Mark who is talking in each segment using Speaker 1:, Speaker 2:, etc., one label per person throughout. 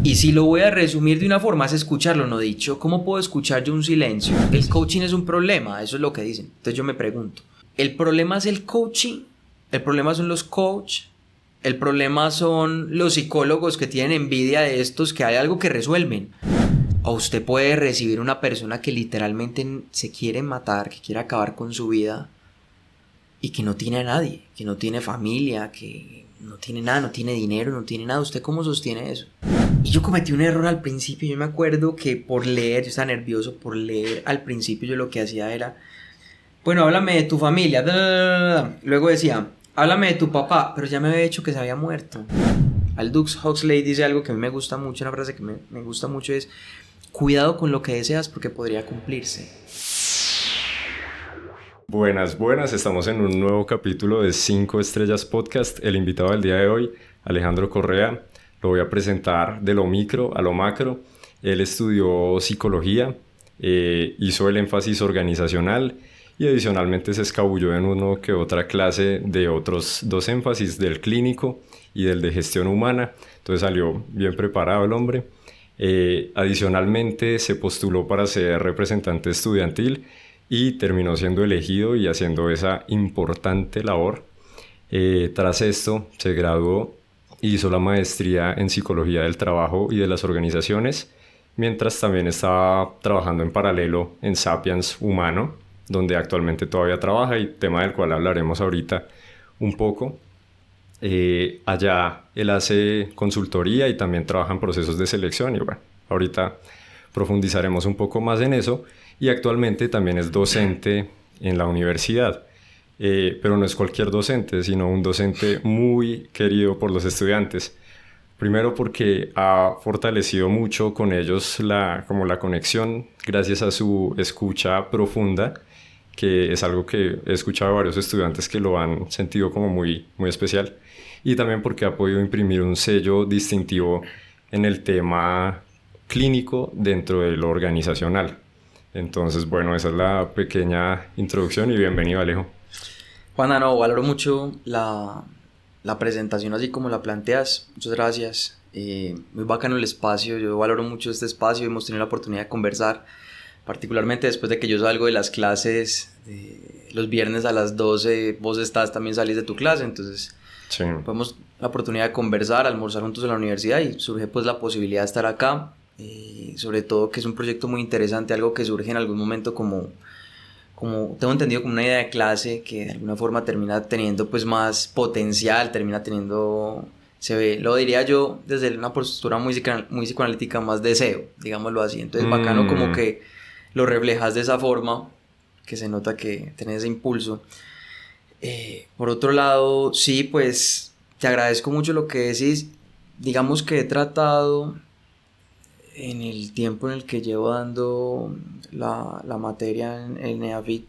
Speaker 1: Y si lo voy a resumir de una forma, es escucharlo, no dicho. ¿Cómo puedo escuchar yo un silencio? El coaching es un problema, eso es lo que dicen. Entonces yo me pregunto, ¿el problema es el coaching? ¿El problema son los coach? ¿El problema son los psicólogos que tienen envidia de estos, que hay algo que resuelven? O usted puede recibir una persona que literalmente se quiere matar, que quiere acabar con su vida y que no tiene a nadie, que no tiene familia, que no tiene nada, no tiene dinero, no tiene nada. ¿Usted cómo sostiene eso? Y yo cometí un error al principio. Yo me acuerdo que por leer, yo estaba nervioso por leer. Al principio yo lo que hacía era, bueno, háblame de tu familia. Luego decía, háblame de tu papá, pero ya me había dicho que se había muerto. Aldous Huxley dice algo que a mí me gusta mucho, una frase que me gusta mucho es: cuidado con lo que deseas porque podría cumplirse.
Speaker 2: Buenas, estamos en un nuevo capítulo de 5 Estrellas Podcast. El invitado del día de hoy, Alejandro Correa, lo voy a presentar de lo micro a lo macro. Él estudió psicología, hizo el énfasis organizacional y adicionalmente se escabulló en uno que otra clase de otros dos énfasis, del clínico y del de gestión humana. Entonces salió bien preparado el hombre. Adicionalmente se postuló para ser representante estudiantil y terminó siendo elegido y haciendo esa importante labor. Tras esto se graduó y hizo la maestría en psicología del trabajo y de las organizaciones, mientras también estaba trabajando en paralelo en Sapiens Humano, donde actualmente todavía trabaja y tema del cual hablaremos ahorita un poco. Allá él hace consultoría y también trabaja en procesos de selección y bueno, ahorita profundizaremos un poco más en eso. Y actualmente también es docente en la universidad, pero no es cualquier docente, sino un docente muy querido por los estudiantes. Primero porque ha fortalecido mucho con ellos la conexión gracias a su escucha profunda, que es algo que he escuchado a varios estudiantes que lo han sentido como muy, muy especial. Y también porque ha podido imprimir un sello distintivo en el tema clínico dentro de lo organizacional. Entonces, bueno, esa es la pequeña introducción y bienvenido, Alejo.
Speaker 1: Juana, no, valoro mucho la presentación así como la planteas. Muchas gracias. Muy bacano el espacio. Yo valoro mucho este espacio. Hemos tenido la oportunidad de conversar, particularmente después de que yo salgo de las clases los viernes a las 12. Vos también salís de tu clase, entonces
Speaker 2: sí,
Speaker 1: tuvimos la oportunidad de conversar, almorzar juntos en la universidad y surge pues la posibilidad de estar acá. Sobre todo que es un proyecto muy interesante, algo que surge en algún momento como tengo entendido, como una idea de clase que de alguna forma termina teniendo pues más potencial, termina teniendo, se ve, lo diría yo desde una postura muy psicoanalítica, más deseo, digámoslo así. Entonces bacano como que lo reflejas de esa forma, que se nota que tenés ese impulso. Por otro lado, sí, pues te agradezco mucho lo que decís. Digamos que he tratado en el tiempo en el que llevo dando la materia en EAFIT,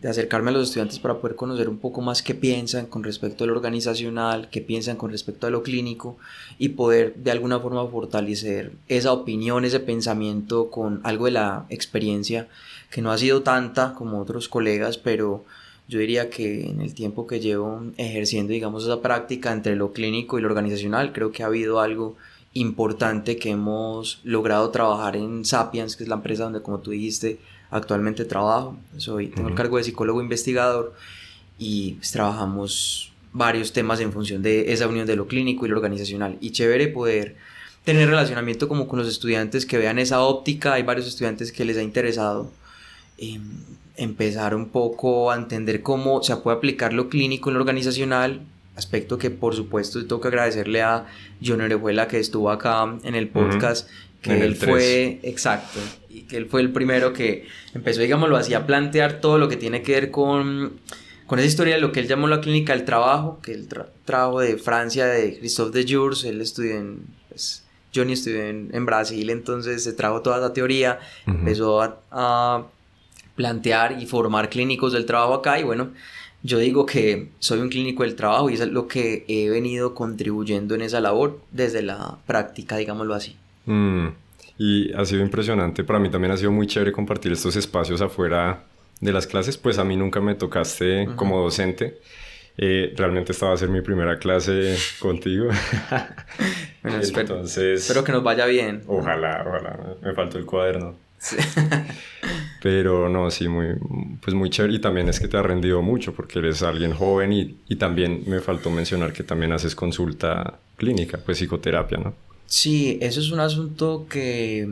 Speaker 1: de acercarme a los estudiantes para poder conocer un poco más qué piensan con respecto a lo organizacional, qué piensan con respecto a lo clínico y poder de alguna forma fortalecer esa opinión, ese pensamiento con algo de la experiencia que no ha sido tanta como otros colegas, pero yo diría que en el tiempo que llevo ejerciendo, digamos, esa práctica entre lo clínico y lo organizacional, creo que ha habido algo importante que hemos logrado trabajar en Sapiens, que es la empresa donde, como tú dijiste, actualmente trabajo. Tengo el cargo de psicólogo investigador y pues trabajamos varios temas en función de esa unión de lo clínico y lo organizacional. Y chévere poder tener relacionamiento como con los estudiantes que vean esa óptica. Hay varios estudiantes que les ha interesado empezar un poco a entender cómo se puede aplicar lo clínico en lo organizacional, aspecto que por supuesto tengo que agradecerle a John Orejuela, que estuvo acá en el podcast, que él fue, exacto, y que él fue el primero que empezó, digámoslo así, a plantear todo lo que tiene que ver con esa historia de lo que él llamó la clínica del trabajo, que el trabajo de Francia, de Christophe de Jours. Él estudió Johnny estudió en Brasil, entonces se trajo toda esa teoría, empezó a plantear y formar clínicos del trabajo acá. Y bueno, yo digo que soy un clínico del trabajo y eso es lo que he venido contribuyendo en esa labor desde la práctica, digámoslo así.
Speaker 2: Y ha sido impresionante. Para mí también ha sido muy chévere compartir estos espacios afuera de las clases. Pues a mí nunca me tocaste como docente, Realmente esta va a ser mi primera clase contigo.
Speaker 1: Bueno,
Speaker 2: Entonces,
Speaker 1: espero que nos vaya bien.
Speaker 2: ojalá, me faltó el cuaderno.
Speaker 1: Sí.
Speaker 2: Pero no, sí, pues muy chévere. Y también es que te ha rendido mucho porque eres alguien joven y también me faltó mencionar que también haces consulta clínica, pues psicoterapia, ¿no?
Speaker 1: Sí, eso es un asunto que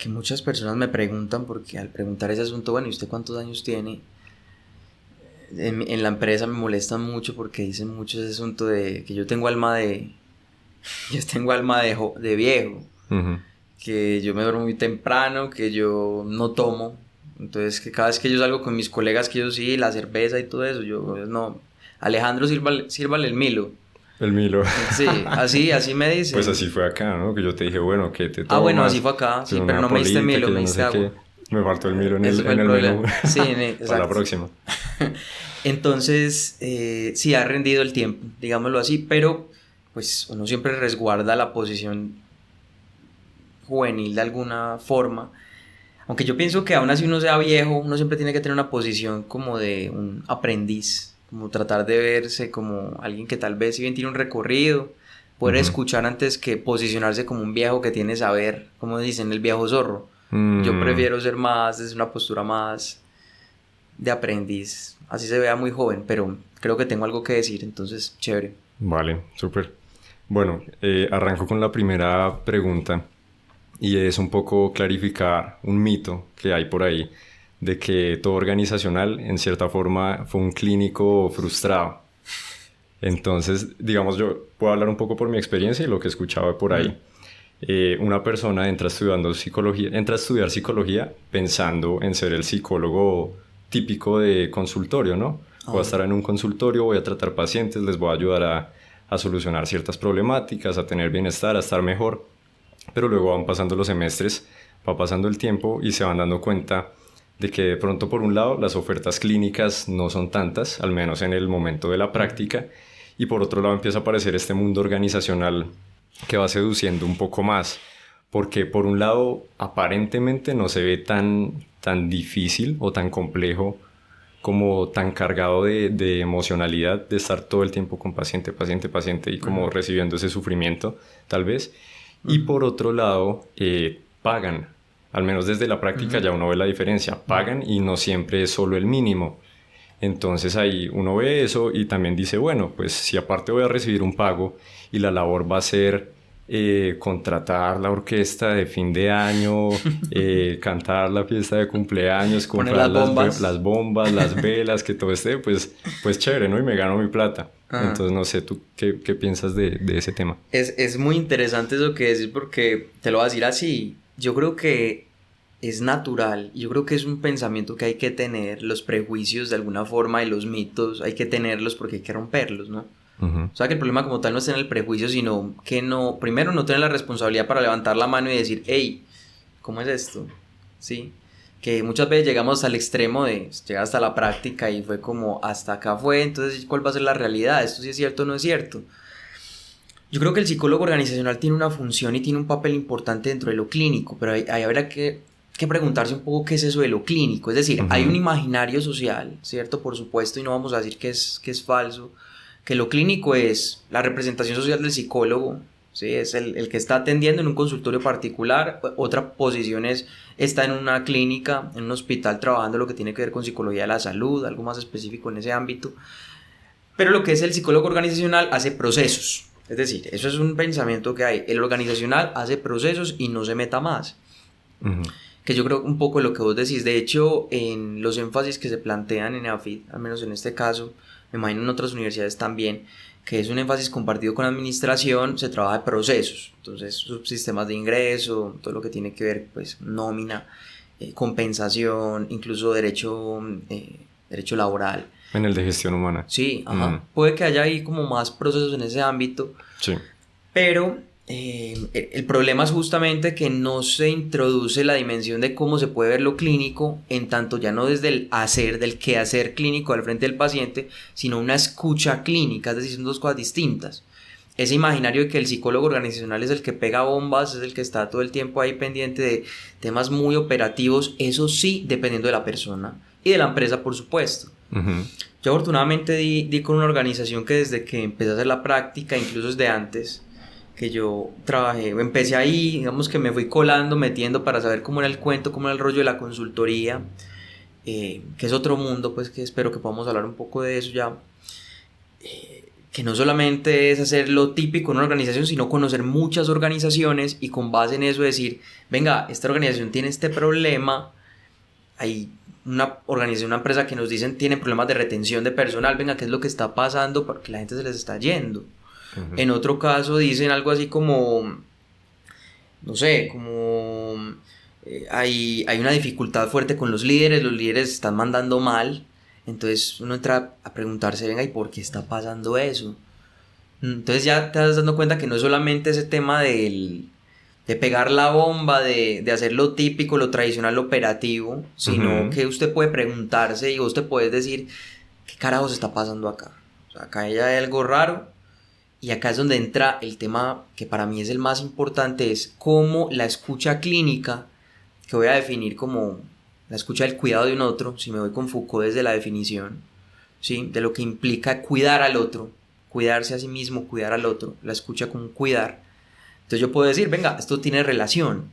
Speaker 1: muchas personas me preguntan, porque al preguntar ese asunto, bueno, ¿y usted cuántos años tiene? En la empresa me molestan mucho porque dicen mucho ese asunto de que yo tengo alma de... Yo tengo alma de viejo,
Speaker 2: Ujú.
Speaker 1: que yo me duermo muy temprano, que yo no tomo. Entonces, que cada vez que yo salgo con mis colegas, que yo sí, la cerveza y todo eso, yo no. Alejandro, sírvale el Milo.
Speaker 2: El Milo.
Speaker 1: Sí, así me
Speaker 2: Pues
Speaker 1: dicen.
Speaker 2: así fue acá, ¿no? Que yo te dije, bueno, ¿qué te
Speaker 1: Ah, bueno, así
Speaker 2: tomas?
Speaker 1: fue acá,
Speaker 2: Que
Speaker 1: sí, pero
Speaker 2: una
Speaker 1: no me diste
Speaker 2: polita,
Speaker 1: Milo,
Speaker 2: que
Speaker 1: me
Speaker 2: yo no
Speaker 1: diste
Speaker 2: sé
Speaker 1: agua.
Speaker 2: qué. Me faltó el Milo
Speaker 1: Ese fue
Speaker 2: en
Speaker 1: el
Speaker 2: el menú.
Speaker 1: problema. Sí,
Speaker 2: Para la
Speaker 1: exacto.
Speaker 2: próxima.
Speaker 1: Entonces, sí ha rendido el tiempo, digámoslo así, pero pues uno siempre resguarda la posición juvenil de alguna forma. Aunque yo pienso que aún así uno sea viejo, uno siempre tiene que tener una posición como de un aprendiz, como tratar de verse como alguien que tal vez si bien tiene un recorrido, poder
Speaker 2: Ujú.
Speaker 1: escuchar antes que posicionarse como un viejo que tiene saber, como dicen, el viejo zorro. Yo
Speaker 2: Mm,
Speaker 1: prefiero ser más, desde una postura más de aprendiz, así se vea muy joven, pero creo que tengo algo que decir, entonces chévere.
Speaker 2: vale, súper. Bueno, arranco con la primera pregunta y es un poco clarificar un mito que hay por ahí de que todo organizacional en cierta forma fue un clínico frustrado. Entonces, digamos, yo puedo hablar un poco por mi experiencia y lo que escuchaba por
Speaker 1: Mm.
Speaker 2: ahí. Una persona entra estudiando psicología, entra a estudiar psicología pensando en ser el psicólogo típico de consultorio, ¿no? Voy a
Speaker 1: Ah,
Speaker 2: estar en un consultorio, voy a tratar pacientes, les voy a ayudar a solucionar ciertas problemáticas, a tener bienestar, a estar mejor. Pero luego van pasando los semestres, va pasando el tiempo y se van dando cuenta de que de pronto por un lado las ofertas clínicas no son tantas, al menos en el momento de la práctica, y por otro lado empieza a aparecer este mundo organizacional que va seduciendo un poco más, porque por un lado aparentemente no se ve tan difícil o tan complejo como tan cargado de emocionalidad de estar todo el tiempo con paciente y como recibiendo ese sufrimiento tal vez. Y por otro lado, pagan, al menos desde la práctica ya uno ve la diferencia, pagan y no siempre es solo el mínimo. Entonces ahí uno ve eso y también dice, bueno, pues si aparte voy a recibir un pago y la labor va a ser contratar la orquesta de fin de año, cantar la fiesta de cumpleaños,
Speaker 1: poner
Speaker 2: comprar
Speaker 1: las bombas.
Speaker 2: las bombas, las velas, que todo esté, pues chévere, ¿no? Y me gano mi plata.
Speaker 1: Ajá.
Speaker 2: Entonces no sé, ¿tú qué piensas de ese tema?
Speaker 1: Es muy interesante eso que decís porque te lo voy a decir así. Yo creo que es natural. Yo creo que es un pensamiento que hay que tener. Los prejuicios de alguna forma y los mitos hay que tenerlos porque hay que romperlos, ¿no?
Speaker 2: Ujú.
Speaker 1: O sea que el problema como tal no está en el prejuicio, sino que no, primero no tener la responsabilidad para levantar la mano y decir, hey, ¿cómo es esto? Sí. Que muchas veces llegamos al extremo de llegar hasta la práctica y fue como hasta acá fue, entonces ¿cuál va a ser la realidad? ¿Esto sí es cierto o no es cierto? Yo creo que el psicólogo organizacional tiene una función y tiene un papel importante dentro de lo clínico, pero ahí habrá que preguntarse un poco qué es eso de lo clínico. Es decir, hay un
Speaker 2: Ujú.
Speaker 1: imaginario social, ¿cierto? Por supuesto, y no vamos a decir que es falso, que lo clínico es la representación social del psicólogo, ¿sí? Es el que está atendiendo en un consultorio particular. Otra posición es está en una clínica, en un hospital trabajando lo que tiene que ver con psicología de la salud, algo más específico en ese ámbito. Pero lo que es el psicólogo organizacional hace procesos. Es decir, eso es un pensamiento que hay. El organizacional hace procesos y no se meta más.
Speaker 2: Ujú.
Speaker 1: Que yo creo un poco lo que vos decís. De hecho, en los énfasis que se plantean en EAFID, al menos en este caso, me imagino en otras universidades también, que es un énfasis compartido con la administración, se trabaja de procesos. Entonces, subsistemas de ingreso, todo lo que tiene que ver, pues, nómina, compensación, incluso derecho laboral.
Speaker 2: En el de gestión humana.
Speaker 1: Sí,
Speaker 2: Mm,
Speaker 1: ajá. Puede que haya ahí como más procesos en ese ámbito,
Speaker 2: sí.
Speaker 1: pero el problema es justamente que no se introduce la dimensión de cómo se puede ver lo clínico, en tanto ya no desde el hacer, del quehacer clínico al frente del paciente, sino una escucha clínica, es decir, son dos cosas distintas. Ese imaginario de que el psicólogo organizacional es el que pega bombas, es el que está todo el tiempo ahí pendiente de temas muy operativos, eso sí, dependiendo de la persona y de la empresa, por supuesto.
Speaker 2: Ujú.
Speaker 1: Yo afortunadamente di con una organización que desde que empecé a hacer la práctica, incluso desde antes que yo trabajé, empecé ahí, digamos que me fui colando, metiendo para saber cómo era el cuento, cómo era el rollo de la consultoría, que es otro mundo, pues que espero que podamos hablar un poco de eso ya, que no solamente es hacer lo típico en una organización, sino conocer muchas organizaciones y con base en eso decir, venga, esta organización tiene este problema, hay una organización, una empresa que nos dicen tiene problemas de retención de personal, venga, ¿qué es lo que está pasando? Porque la gente se les está yendo. En otro caso dicen algo así como, no sé, como hay una dificultad fuerte con los líderes están mandando mal, entonces uno entra a preguntarse, venga, ¿y por qué está pasando eso? Entonces ya te vas dando cuenta que no es solamente ese tema de pegar la bomba, de hacer lo típico, lo tradicional, lo operativo, sino que usted puede preguntarse y usted puede decir, ¿qué carajos está pasando acá? O sea, acá ya hay algo raro. Y acá es donde entra el tema que para mí es el más importante, es cómo la escucha clínica, que voy a definir como la escucha del cuidado de un otro, si me voy con Foucault desde la definición, ¿sí? De lo que implica cuidar al otro, cuidarse a sí mismo, cuidar al otro, la escucha con cuidar. Entonces yo puedo decir, venga, esto tiene relación,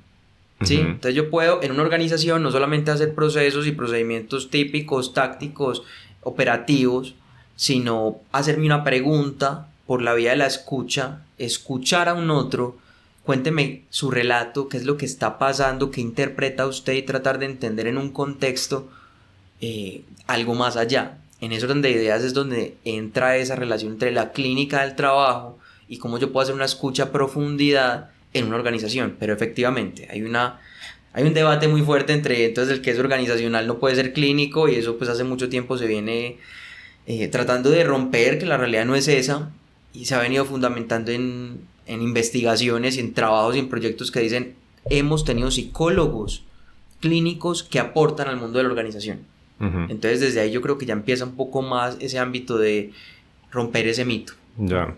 Speaker 1: ¿sí? Entonces yo puedo en una organización no solamente hacer procesos y procedimientos típicos, tácticos, operativos, sino hacerme una pregunta por la vía de la escucha, escuchar a un otro, cuénteme su relato, qué es lo que está pasando, qué interpreta usted y tratar de entender en un contexto algo más allá. En eso de ideas es donde entra esa relación entre la clínica del trabajo y cómo yo puedo hacer una escucha a profundidad en una organización. Pero efectivamente hay un debate muy fuerte entre entonces el que es organizacional no puede ser clínico y eso pues hace mucho tiempo se viene tratando de romper, que la realidad no es esa. Y se ha venido fundamentando en investigaciones y en trabajos y en proyectos que dicen hemos tenido psicólogos clínicos que aportan al mundo de la organización. Entonces desde ahí yo creo que ya empieza un poco más ese ámbito de romper ese mito.
Speaker 2: Ya,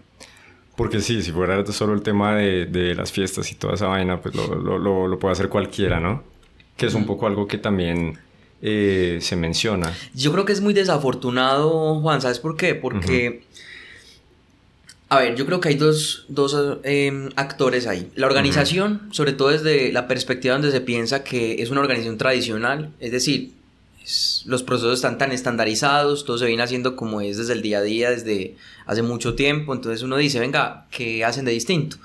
Speaker 2: porque sí, si fuera solo el tema de las fiestas y toda esa vaina, pues lo puede hacer cualquiera, ¿no? Que es un poco algo que también se menciona.
Speaker 1: Yo creo que es muy desafortunado, Juan, ¿sabes por qué? Porque... A ver, yo creo que hay dos actores ahí. La organización, sobre todo desde la perspectiva donde se piensa que es una organización tradicional, es decir, los procesos están tan estandarizados, todo se viene haciendo como es desde el día a día, desde hace mucho tiempo, entonces uno dice, venga, ¿qué hacen de distinto?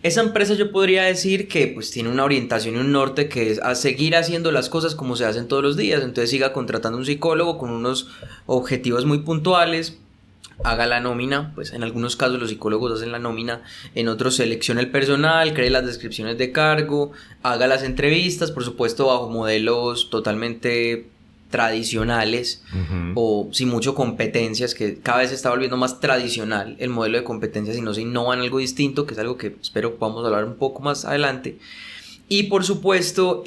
Speaker 1: Esa empresa yo podría decir que pues tiene una orientación y un norte que es a seguir haciendo las cosas como se hacen todos los días, entonces siga contratando un psicólogo con unos objetivos muy puntuales, haga la nómina, pues en algunos casos los psicólogos hacen la nómina, en otros selecciona el personal, cree las descripciones de cargo, haga las entrevistas, por supuesto bajo modelos totalmente tradicionales o sin mucho competencias, que cada vez se está volviendo más tradicional el modelo de competencias y no se innova en algo distinto, que es algo que espero podamos hablar un poco más adelante. Y por supuesto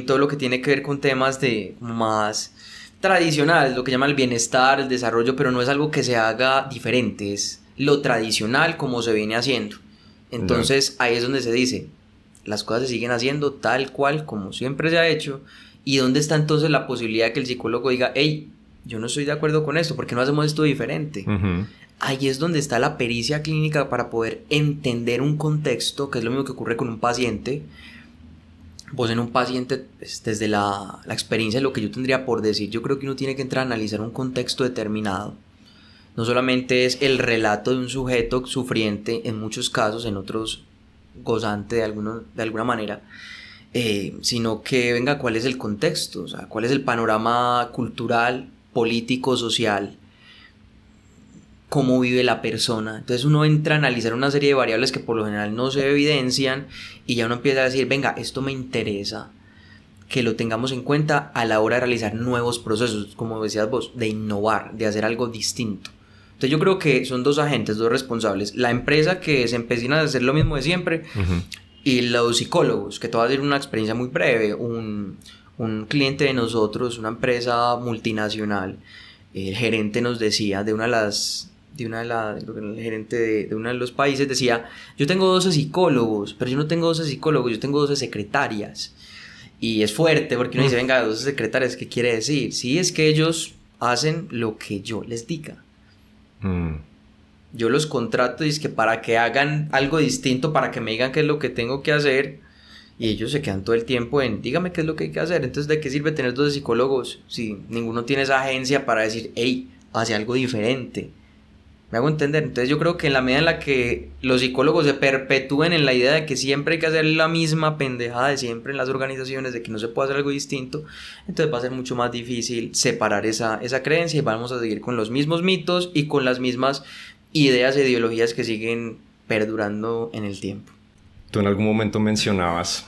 Speaker 1: todo lo que tiene que ver con temas de más tradicional, lo que llama el bienestar, el desarrollo, pero no es algo que se haga diferente, es lo tradicional como se viene haciendo. Entonces ahí es donde se dice, las cosas se siguen haciendo tal cual como siempre se ha hecho, y dónde está entonces la posibilidad de que el psicólogo diga, hey, yo no estoy de acuerdo con esto, ¿por qué no hacemos esto diferente? Ahí es donde está la pericia clínica para poder entender un contexto, que es lo mismo que ocurre con un paciente. Vos en un paciente, pues, desde la experiencia de lo que yo tendría por decir, yo creo que uno tiene que entrar a analizar un contexto determinado. No solamente es el relato de un sujeto sufriente, en muchos casos, en otros gozante de alguna manera, sino que venga cuál es el contexto, o sea, cuál es el panorama cultural, político, social, cómo vive la persona. Entonces uno entra a analizar una serie de variables que por lo general no se evidencian y ya uno empieza a decir, venga, esto me interesa que lo tengamos en cuenta a la hora de realizar nuevos procesos, como decías vos, de innovar, de hacer algo distinto. Entonces yo creo que son dos agentes, dos responsables, la empresa que se empecina a hacer lo mismo de siempre y los psicólogos, que te voy a decir una experiencia muy breve. Un cliente de nosotros, una empresa multinacional, el gerente nos decía el gerente de uno de los países decía, yo tengo 12 psicólogos, pero yo no tengo 12 psicólogos, yo tengo 12 secretarias. Y es fuerte porque uno dice, venga, 12 secretarias, ¿qué quiere decir? Sí, es que ellos hacen lo que yo les diga.
Speaker 2: Mm.
Speaker 1: Yo los contrato y es que para que hagan algo distinto, para que me digan qué es lo que tengo que hacer, y ellos se quedan todo el tiempo en dígame qué es lo que hay que hacer. Entonces, ¿de qué sirve tener 12 psicólogos si ninguno tiene esa agencia para decir, hey, hace algo diferente? ¿Me hago entender? Entonces yo creo que en la medida en la que los psicólogos se perpetúen en la idea de que siempre hay que hacer la misma pendejada de siempre en las organizaciones, de que no se puede hacer algo distinto, entonces va a ser mucho más difícil separar esa creencia y vamos a seguir con los mismos mitos y con las mismas ideas e ideologías que siguen perdurando en el tiempo.
Speaker 2: Tú en algún momento mencionabas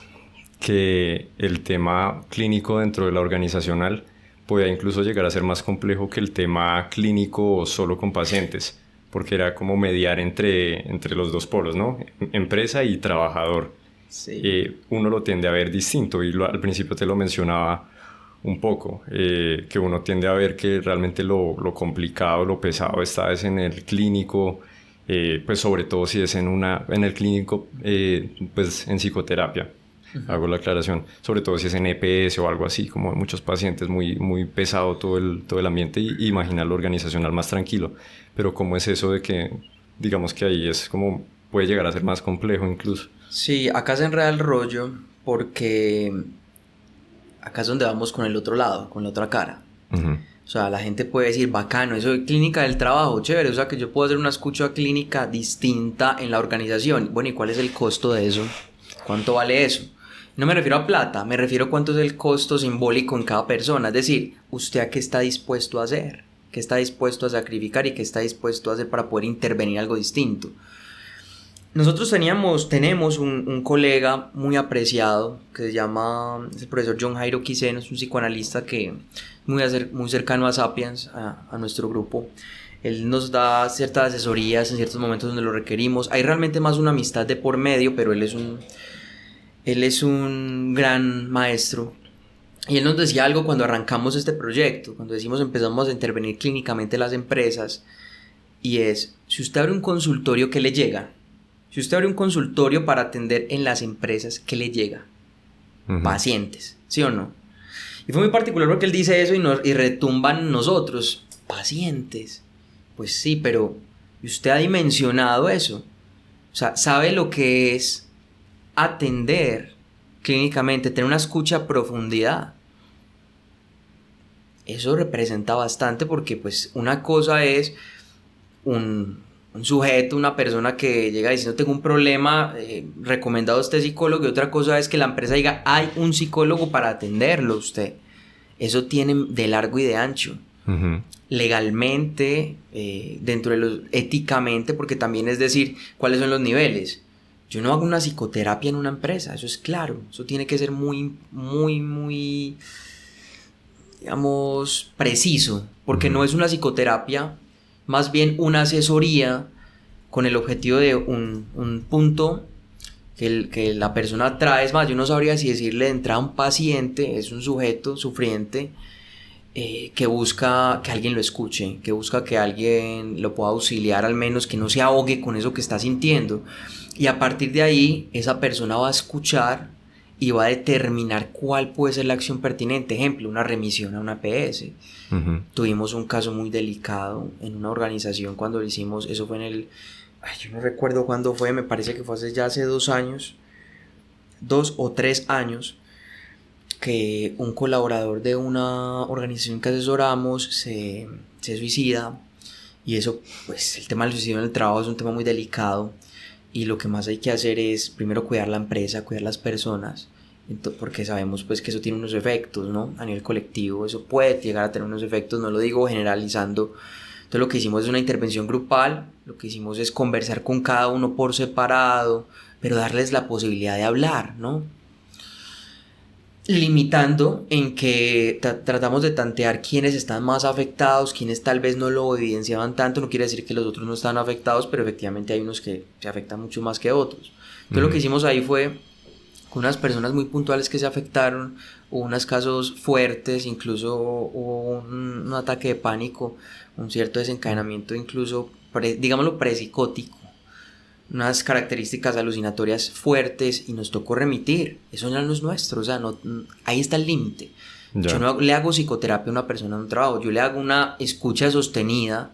Speaker 2: que el tema clínico dentro de la organizacional podía incluso llegar a ser más complejo que el tema clínico solo con pacientes, porque era como mediar entre los dos polos, ¿no? Empresa y trabajador.
Speaker 1: Sí.
Speaker 2: Uno lo tiende a ver distinto y al principio te lo mencionaba un poco, que uno tiende a ver que realmente lo complicado, lo pesado está es en el clínico, pues sobre todo si es en el clínico, pues en psicoterapia. Hago la aclaración, sobre todo si es en EPS o algo así, como muchos pacientes, muy, muy pesado todo el ambiente, y imaginar lo organizacional más tranquilo. Pero ¿cómo es eso de que, digamos que ahí es como, puede llegar a ser más complejo incluso?
Speaker 1: Sí, acá se enreda el rollo porque acá es donde vamos con el otro lado, con la otra cara.
Speaker 2: Uh-huh.
Speaker 1: O sea, la gente puede decir, bacano, eso de clínica del trabajo, chévere, o sea que yo puedo hacer una escucha clínica distinta en la organización. Bueno, ¿y cuál es el costo de eso? ¿Cuánto vale eso? No me refiero a plata, me refiero a cuánto es el costo simbólico en cada persona. Es decir, ¿usted a qué está dispuesto a hacer? ¿Qué está dispuesto a sacrificar y qué está dispuesto a hacer para poder intervenir algo distinto? Nosotros tenemos un colega muy apreciado que se llama, es el profesor John Jairo Quiseno, es un psicoanalista que muy cercano a Sapiens, a nuestro grupo. Él nos da ciertas asesorías en ciertos momentos donde lo requerimos. Hay realmente más una amistad de por medio, pero él es un gran maestro. Y él nos decía algo cuando arrancamos este proyecto, cuando empezamos a intervenir clínicamente en las empresas, y es, si usted abre un consultorio, ¿qué le llega? Si usted abre un consultorio para atender en las empresas, ¿qué le llega? Uh-huh. Pacientes, ¿sí o no? Y fue muy particular porque él dice eso y retumban nosotros, pacientes. Pues sí, pero usted ha dimensionado eso. O sea, sabe lo que es atender clínicamente, tener una escucha a profundidad. Eso representa bastante porque pues una cosa es un sujeto, una persona que llega diciendo tengo un problema, recomendado a usted psicólogo, y otra cosa es que la empresa diga hay un psicólogo para atenderlo usted. Eso tiene de largo y de ancho. Uh-huh. Legalmente, dentro de los éticamente, porque también es decir, ¿cuáles son los niveles? Yo no hago una psicoterapia en una empresa, eso es claro, eso tiene que ser muy, muy, muy, digamos, preciso, porque no es una psicoterapia, más bien una asesoría con el objetivo de un punto que la persona trae. Es más, yo no sabría si decirle de entrada a un paciente, es un sujeto sufriente, que busca que alguien lo escuche, que busca que alguien lo pueda auxiliar, al menos que no se ahogue con eso que está sintiendo, y a partir de ahí esa persona va a escuchar y va a determinar cuál puede ser la acción pertinente. Ejemplo, una remisión a una PS. Uh-huh. Tuvimos un caso muy delicado en una organización cuando lo hicimos, eso fue yo no recuerdo cuándo fue, me parece que fue hace 2 años, 2 o 3 años, que un colaborador de una organización que asesoramos se suicida, y eso, pues el tema del suicidio en el trabajo es un tema muy delicado, y lo que más hay que hacer es primero cuidar la empresa, cuidar las personas, porque sabemos pues que eso tiene unos efectos, ¿no? A nivel colectivo eso puede llegar a tener unos efectos, no lo digo generalizando. Entonces lo que hicimos es una intervención grupal, lo que hicimos es conversar con cada uno por separado, pero darles la posibilidad de hablar, ¿no? Limitando en que tratamos de tantear quiénes están más afectados, quiénes tal vez no lo evidenciaban tanto. No quiere decir que los otros no están afectados, pero efectivamente hay unos que se afectan mucho más que otros. Entonces lo que hicimos ahí fue con unas personas muy puntuales que se afectaron, hubo unos casos fuertes, incluso hubo un ataque de pánico, un cierto desencadenamiento incluso, digámoslo, prepsicótico, unas características alucinatorias fuertes, y nos tocó remitir. Eso ya no es nuestro, o sea, ahí está el límite.
Speaker 2: Ya.
Speaker 1: Yo no le hago psicoterapia a una persona en un trabajo, yo le hago una escucha sostenida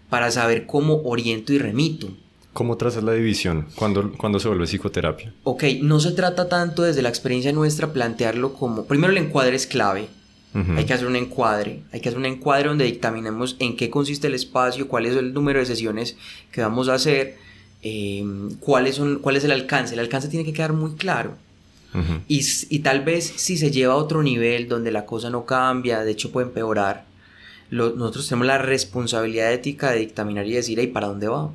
Speaker 1: para saber cómo oriento y remito.
Speaker 2: ¿Cómo trazas la división? ¿Cuándo se vuelve psicoterapia?
Speaker 1: Ok, no se trata tanto desde la experiencia nuestra plantearlo como... Primero el encuadre es clave. Hay que hacer un encuadre. Hay que hacer un encuadre donde dictaminemos en qué consiste el espacio, cuál es el número de sesiones que vamos a hacer, cuál es el alcance. El alcance tiene que quedar muy claro. Y tal vez si se lleva a otro nivel donde la cosa no cambia, de hecho puede empeorar, nosotros tenemos la responsabilidad ética de dictaminar y decir, ¿y para dónde va?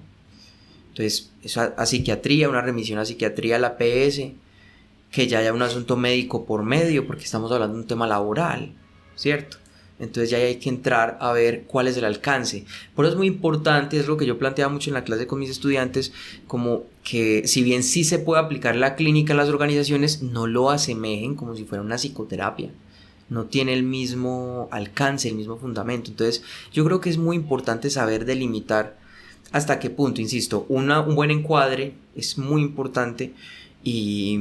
Speaker 1: Entonces, eso a psiquiatría, una remisión a psiquiatría, a la PS, que ya haya un asunto médico por medio, porque estamos hablando de un tema laboral, ¿cierto? Entonces ya hay que entrar a ver cuál es el alcance. Por eso es muy importante, es lo que yo planteaba mucho en la clase con mis estudiantes, como que si bien sí se puede aplicar la clínica en las organizaciones, no lo asemejen como si fuera una psicoterapia. No tiene el mismo alcance, el mismo fundamento. Entonces yo creo que es muy importante saber delimitar hasta qué punto, insisto, un buen encuadre es muy importante y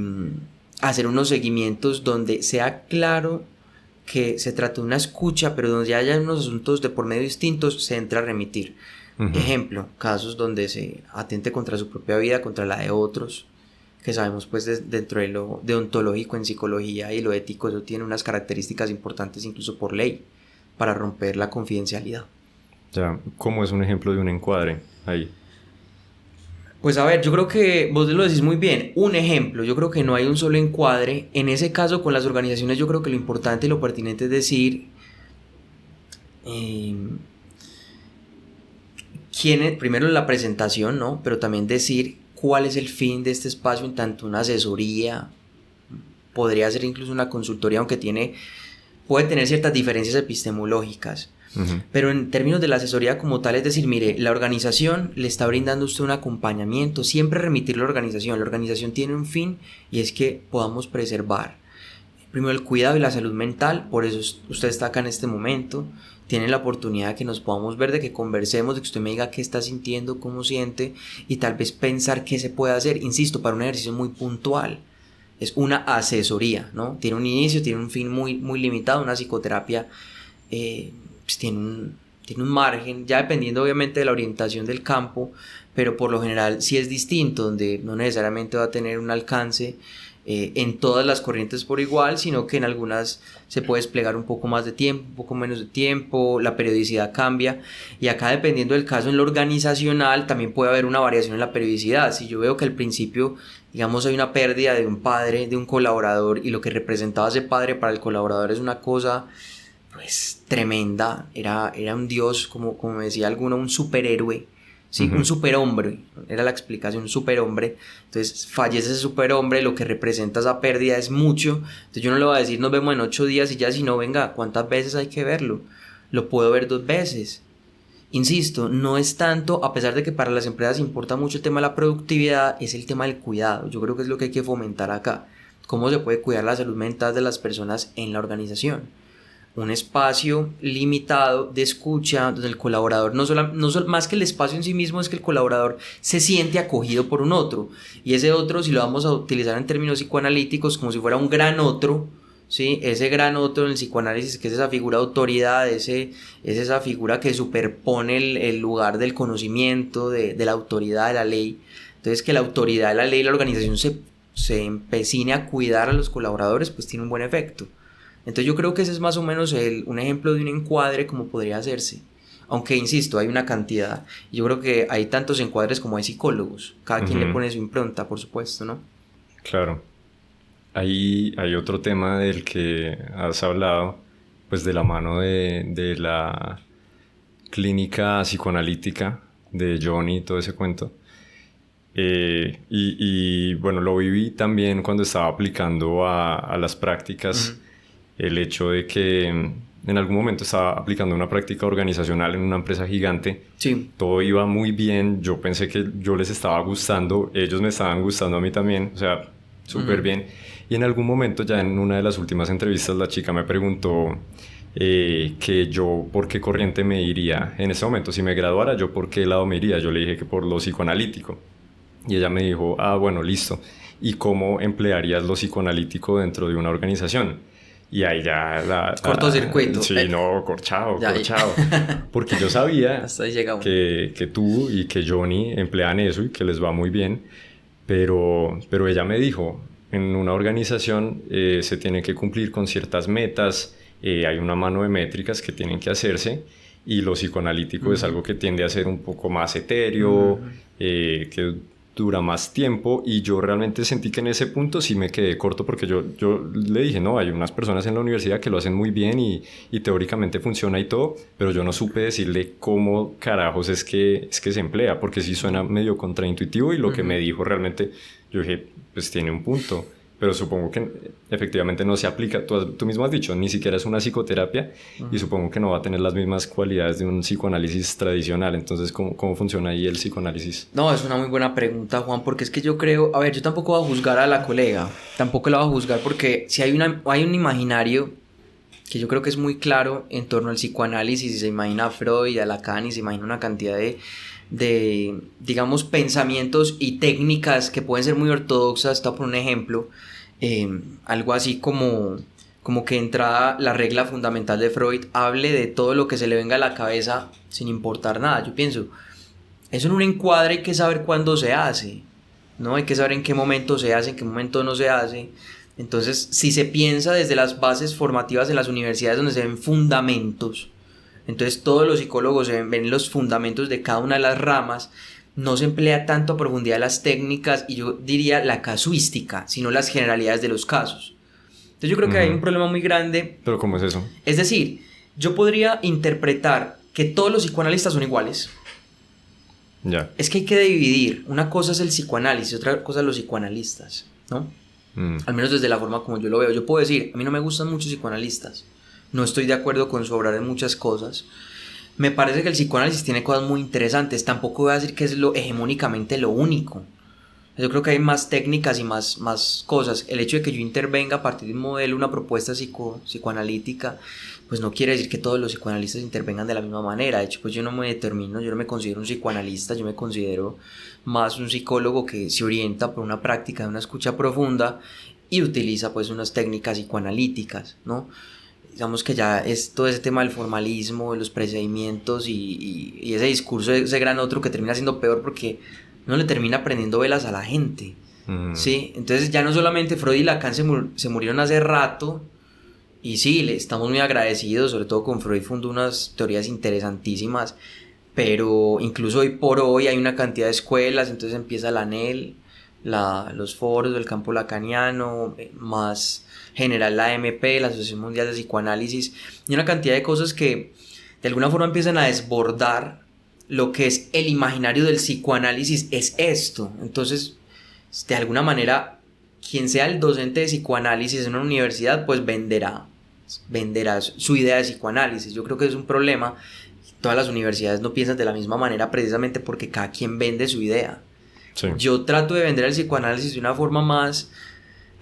Speaker 1: hacer unos seguimientos donde sea claro que se trata de una escucha, pero donde haya unos asuntos de por medio distintos, se entra a remitir. Ejemplo, casos donde se atente contra su propia vida, contra la de otros, que sabemos pues dentro de lo deontológico en psicología y lo ético, eso tiene unas características importantes incluso por ley, para romper la confidencialidad.
Speaker 2: Ya, ¿cómo es un ejemplo de un encuadre ahí?
Speaker 1: Pues a ver, yo creo que vos lo decís muy bien. Un ejemplo, yo creo que no hay un solo encuadre. En ese caso, con las organizaciones, yo creo que lo importante y lo pertinente es decir primero la presentación, ¿no? Pero también decir cuál es el fin de este espacio, en tanto una asesoría, podría ser incluso una consultoría, aunque puede tener ciertas diferencias epistemológicas. Pero en términos de la asesoría como tal, es decir, mire, la organización le está brindando a usted un acompañamiento, siempre remitir la organización tiene un fin y es que podamos preservar primero el cuidado y la salud mental, por eso usted está acá en este momento, tiene la oportunidad de que nos podamos ver, de que conversemos, de que usted me diga qué está sintiendo, cómo siente y tal vez pensar qué se puede hacer, insisto, para un ejercicio muy puntual. Es una asesoría, ¿no? Tiene un inicio, tiene un fin muy, muy limitado, una psicoterapia pues tiene un margen, ya dependiendo obviamente de la orientación del campo, pero por lo general sí es distinto, donde no necesariamente va a tener un alcance en todas las corrientes por igual, sino que en algunas se puede desplegar un poco más de tiempo, un poco menos de tiempo, la periodicidad cambia, y acá dependiendo del caso en lo organizacional también puede haber una variación en la periodicidad. Si yo veo que al principio, digamos, hay una pérdida de un padre, de un colaborador, y lo que representaba ese padre para el colaborador es una cosa pues tremenda, era un dios, como me decía alguno, un superhéroe, ¿sí? Un superhombre, era la explicación, un superhombre. Entonces fallece ese superhombre, lo que representa esa pérdida es mucho. Entonces yo no le voy a decir nos vemos en 8 días y ya, sino venga, ¿cuántas veces hay que verlo? Lo puedo ver 2 veces. Insisto, no es tanto, a pesar de que para las empresas importa mucho el tema de la productividad, es el tema del cuidado. Yo creo que es lo que hay que fomentar acá. Cómo se puede cuidar la salud mental de las personas en la organización. Un espacio limitado de escucha donde el colaborador más que el espacio en sí mismo, es que el colaborador se siente acogido por un otro, y ese otro, si lo vamos a utilizar en términos psicoanalíticos, como si fuera un gran otro, ¿sí? Ese gran otro en el psicoanálisis, que es esa figura de autoridad, es esa figura que superpone el lugar del conocimiento, de la autoridad de la ley. Entonces, que la autoridad de la ley, la organización se empecine a cuidar a los colaboradores, pues tiene un buen efecto. Entonces yo creo que ese es más o menos un ejemplo de un encuadre como podría hacerse. Aunque, insisto, hay una cantidad. Yo creo que hay tantos encuadres como hay psicólogos. Cada quien le pone su impronta, por supuesto, ¿no?
Speaker 2: Claro. Hay otro tema del que has hablado, pues de la mano de la clínica psicoanalítica de Johnny y todo ese cuento. Y bueno, lo viví también cuando estaba aplicando a las prácticas. El hecho de que en algún momento estaba aplicando una práctica organizacional en una empresa gigante.
Speaker 1: Sí.
Speaker 2: Todo iba muy bien. Yo pensé que yo les estaba gustando. Ellos me estaban gustando a mí también. O sea, súper bien. Y en algún momento, ya en una de las últimas entrevistas, la chica me preguntó que yo por qué corriente me iría. En ese momento, si me graduara, yo por qué lado me iría. Yo le dije que por lo psicoanalítico. Y ella me dijo, bueno, listo. ¿Y cómo emplearías lo psicoanalítico dentro de una organización? Y ahí ya
Speaker 1: cortocircuito.
Speaker 2: Sí, no, corchado.
Speaker 1: Ya.
Speaker 2: Porque yo sabía
Speaker 1: Hasta ahí llegamos.
Speaker 2: que tú y que Johnny emplean eso y que les va muy bien, pero ella me dijo, en una organización se tiene que cumplir con ciertas metas, hay una mano de métricas que tienen que hacerse, y lo psicoanalítico es algo que tiende a ser un poco más etéreo, que dura más tiempo, y yo realmente sentí que en ese punto sí me quedé corto, porque yo le dije, no, hay unas personas en la universidad que lo hacen muy bien y teóricamente funciona y todo, pero yo no supe decirle cómo carajos es que se emplea, porque sí suena medio contraintuitivo, y lo que me dijo realmente, yo dije, pues tiene un punto, pero supongo que efectivamente no se aplica, tú mismo has dicho, ni siquiera es una psicoterapia, y supongo que no va a tener las mismas cualidades de un psicoanálisis tradicional. Entonces, ¿cómo funciona ahí el psicoanálisis?
Speaker 1: No, es una muy buena pregunta, Juan, porque es que yo creo, a ver, yo tampoco voy a juzgar a la colega, tampoco la voy a juzgar, porque si hay un imaginario que yo creo que es muy claro en torno al psicoanálisis, y se imagina a Freud y a Lacan, y se imagina una cantidad de digamos, pensamientos y técnicas que pueden ser muy ortodoxas. Te voy a poner un ejemplo, algo así como que entrada la regla fundamental de Freud, hable de todo lo que se le venga a la cabeza sin importar nada. Yo pienso, eso en un encuadre hay que saber cuándo se hace, ¿no? Hay que saber en qué momento se hace, en qué momento no se hace. Entonces, si se piensa desde las bases formativas en las universidades, donde se ven fundamentos, entonces todos los psicólogos ven los fundamentos de cada una de las ramas, no se emplea tanto a profundidad las técnicas, y yo diría la casuística, sino las generalidades de los casos. Entonces yo creo que hay un problema muy grande.
Speaker 2: ¿Pero cómo es eso?
Speaker 1: Es decir, yo podría interpretar que todos los psicoanalistas son iguales.
Speaker 2: Ya.
Speaker 1: Es que hay que dividir. Una cosa es el psicoanálisis, otra cosa los psicoanalistas, ¿no? Al menos desde la forma como yo lo veo. Yo puedo decir, a mí no me gustan muchos psicoanalistas, no estoy de acuerdo con su obrar en muchas cosas. Me parece que el psicoanálisis tiene cosas muy interesantes. Tampoco voy a decir que es hegemónicamente lo único. Yo creo que hay más técnicas y más cosas. El hecho de que yo intervenga a partir de un modelo, una propuesta psicoanalítica, pues no quiere decir que todos los psicoanalistas intervengan de la misma manera. De hecho, pues yo no me determino, yo no me considero un psicoanalista, yo me considero más un psicólogo que se orienta por una práctica de una escucha profunda y utiliza pues unas técnicas psicoanalíticas, ¿no? Digamos que ya es todo ese tema del formalismo, de los procedimientos y ese discurso, ese gran otro que termina siendo peor, porque no le termina prendiendo velas a la gente, ¿sí? Entonces ya no solamente Freud y Lacan se murieron hace rato, y sí, le estamos muy agradecidos, sobre todo con Freud fundó unas teorías interesantísimas, pero incluso hoy por hoy hay una cantidad de escuelas. Entonces empieza la ANEL, los foros del campo lacaniano, más general la AMP, la Asociación Mundial de Psicoanálisis, y una cantidad de cosas que de alguna forma empiezan a desbordar lo que es el imaginario del psicoanálisis. Es esto. Entonces, de alguna manera, quien sea el docente de psicoanálisis en una universidad, pues venderá su idea de psicoanálisis. Yo creo que es un problema. Todas las universidades no piensan de la misma manera, precisamente porque cada quien vende su idea. Sí. Yo trato de vender el psicoanálisis de una forma más,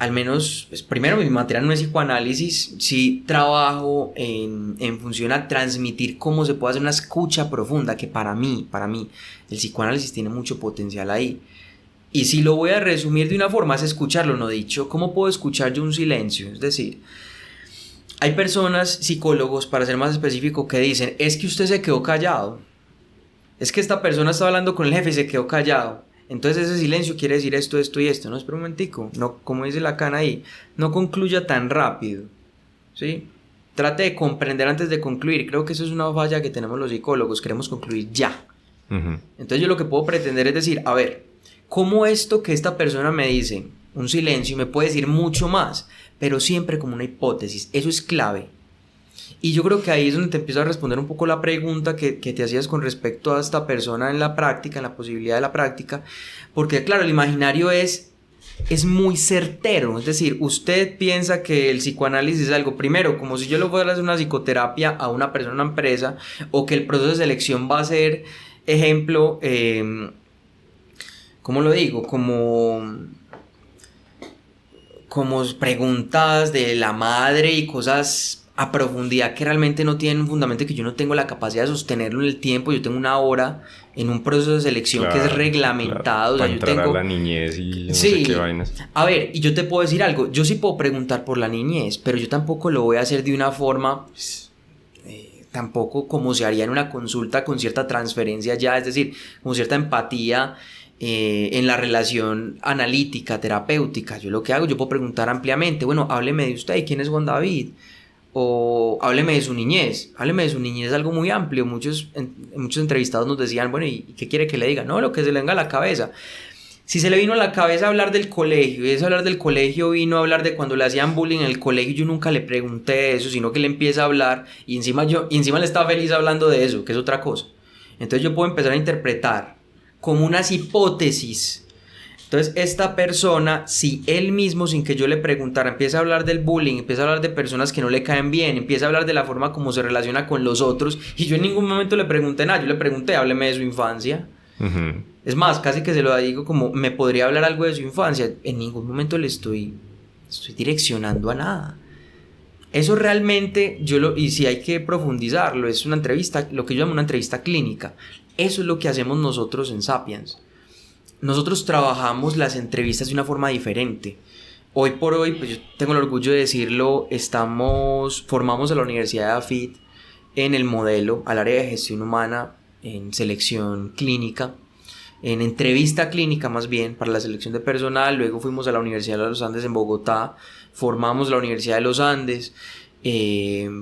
Speaker 1: al menos, pues, primero, mi material no es psicoanálisis, sí trabajo en función a transmitir cómo se puede hacer una escucha profunda, que para mí, el psicoanálisis tiene mucho potencial ahí. Y si lo voy a resumir de una forma, es escucharlo no dicho. ¿Cómo puedo escuchar yo un silencio? Es decir, hay personas, psicólogos, para ser más específico, que dicen, es que usted se quedó callado. Es que esta persona está hablando con el jefe y se quedó callado. Entonces ese silencio quiere decir esto, esto y esto. No, espera un momentico. No, como dice Lacan ahí, no concluya tan rápido, ¿sí? Trate de comprender antes de concluir. Creo que eso es una falla que tenemos los psicólogos. Queremos concluir ya. Entonces yo lo que puedo pretender es decir, a ver, ¿cómo esto que esta persona me dice, un silencio, me puede decir mucho más? Pero siempre como una hipótesis. Eso es clave. Y yo creo que ahí es donde te empiezo a responder un poco la pregunta que te hacías con respecto a esta persona en la práctica, en la posibilidad de la práctica. Porque claro, el imaginario es muy certero. Es decir, usted piensa que el psicoanálisis es algo, primero, como si yo le fuera a hacer una psicoterapia a una persona en una empresa, o que el proceso de selección va a ser, ejemplo, ¿cómo lo digo? Como preguntas de la madre y cosas a profundidad que realmente no tienen un fundamento, que yo no tengo la capacidad de sostenerlo en el tiempo. Yo tengo una hora en un proceso de selección que es reglamentado.
Speaker 2: Para
Speaker 1: O sea,
Speaker 2: entrar
Speaker 1: yo tengo...
Speaker 2: a la niñez y no
Speaker 1: Sí,
Speaker 2: sé qué vainas.
Speaker 1: a ver, y yo te puedo decir algo, yo sí puedo preguntar por la niñez, pero yo tampoco lo voy a hacer de una forma, pues, tampoco como se haría en una consulta con cierta transferencia ya, es decir, con cierta empatía en la relación analítica, terapéutica. Yo lo que hago, yo puedo preguntar ampliamente, bueno, hábleme de usted, ¿quién es Juan David? O hábleme de su niñez. Hábleme de su niñez, es algo muy amplio. Muchos entrevistados nos decían, bueno, ¿y qué quiere que le diga? No, lo que se le venga a la cabeza. Si se le vino a la cabeza hablar del colegio, y ese hablar del colegio vino a hablar de cuando le hacían bullying en el colegio, yo nunca le pregunté eso, sino que le empieza a hablar y encima le estaba feliz hablando de eso, que es otra cosa. Entonces yo puedo empezar a interpretar como unas hipótesis. Entonces esta persona, si él mismo, sin que yo le preguntara, empieza a hablar del bullying, empieza a hablar de personas que no le caen bien, empieza a hablar de la forma como se relaciona con los otros, y yo en ningún momento le pregunté nada, yo le pregunté, hábleme de su infancia. Uh-huh. Es más, casi que se lo digo como, ¿me podría hablar algo de su infancia? En ningún momento le estoy direccionando a nada. Eso realmente, y si hay que profundizarlo, es una entrevista, lo que yo llamo una entrevista clínica. Eso es lo que hacemos nosotros en Sapiens. Nosotros trabajamos las entrevistas de una forma diferente. Hoy por hoy, pues yo tengo el orgullo de decirlo, formamos a la Universidad de AFIT en el modelo, al área de gestión humana, en selección clínica, en entrevista clínica más bien, para la selección de personal. Luego fuimos a la Universidad de los Andes en Bogotá, formamos la Universidad de los Andes.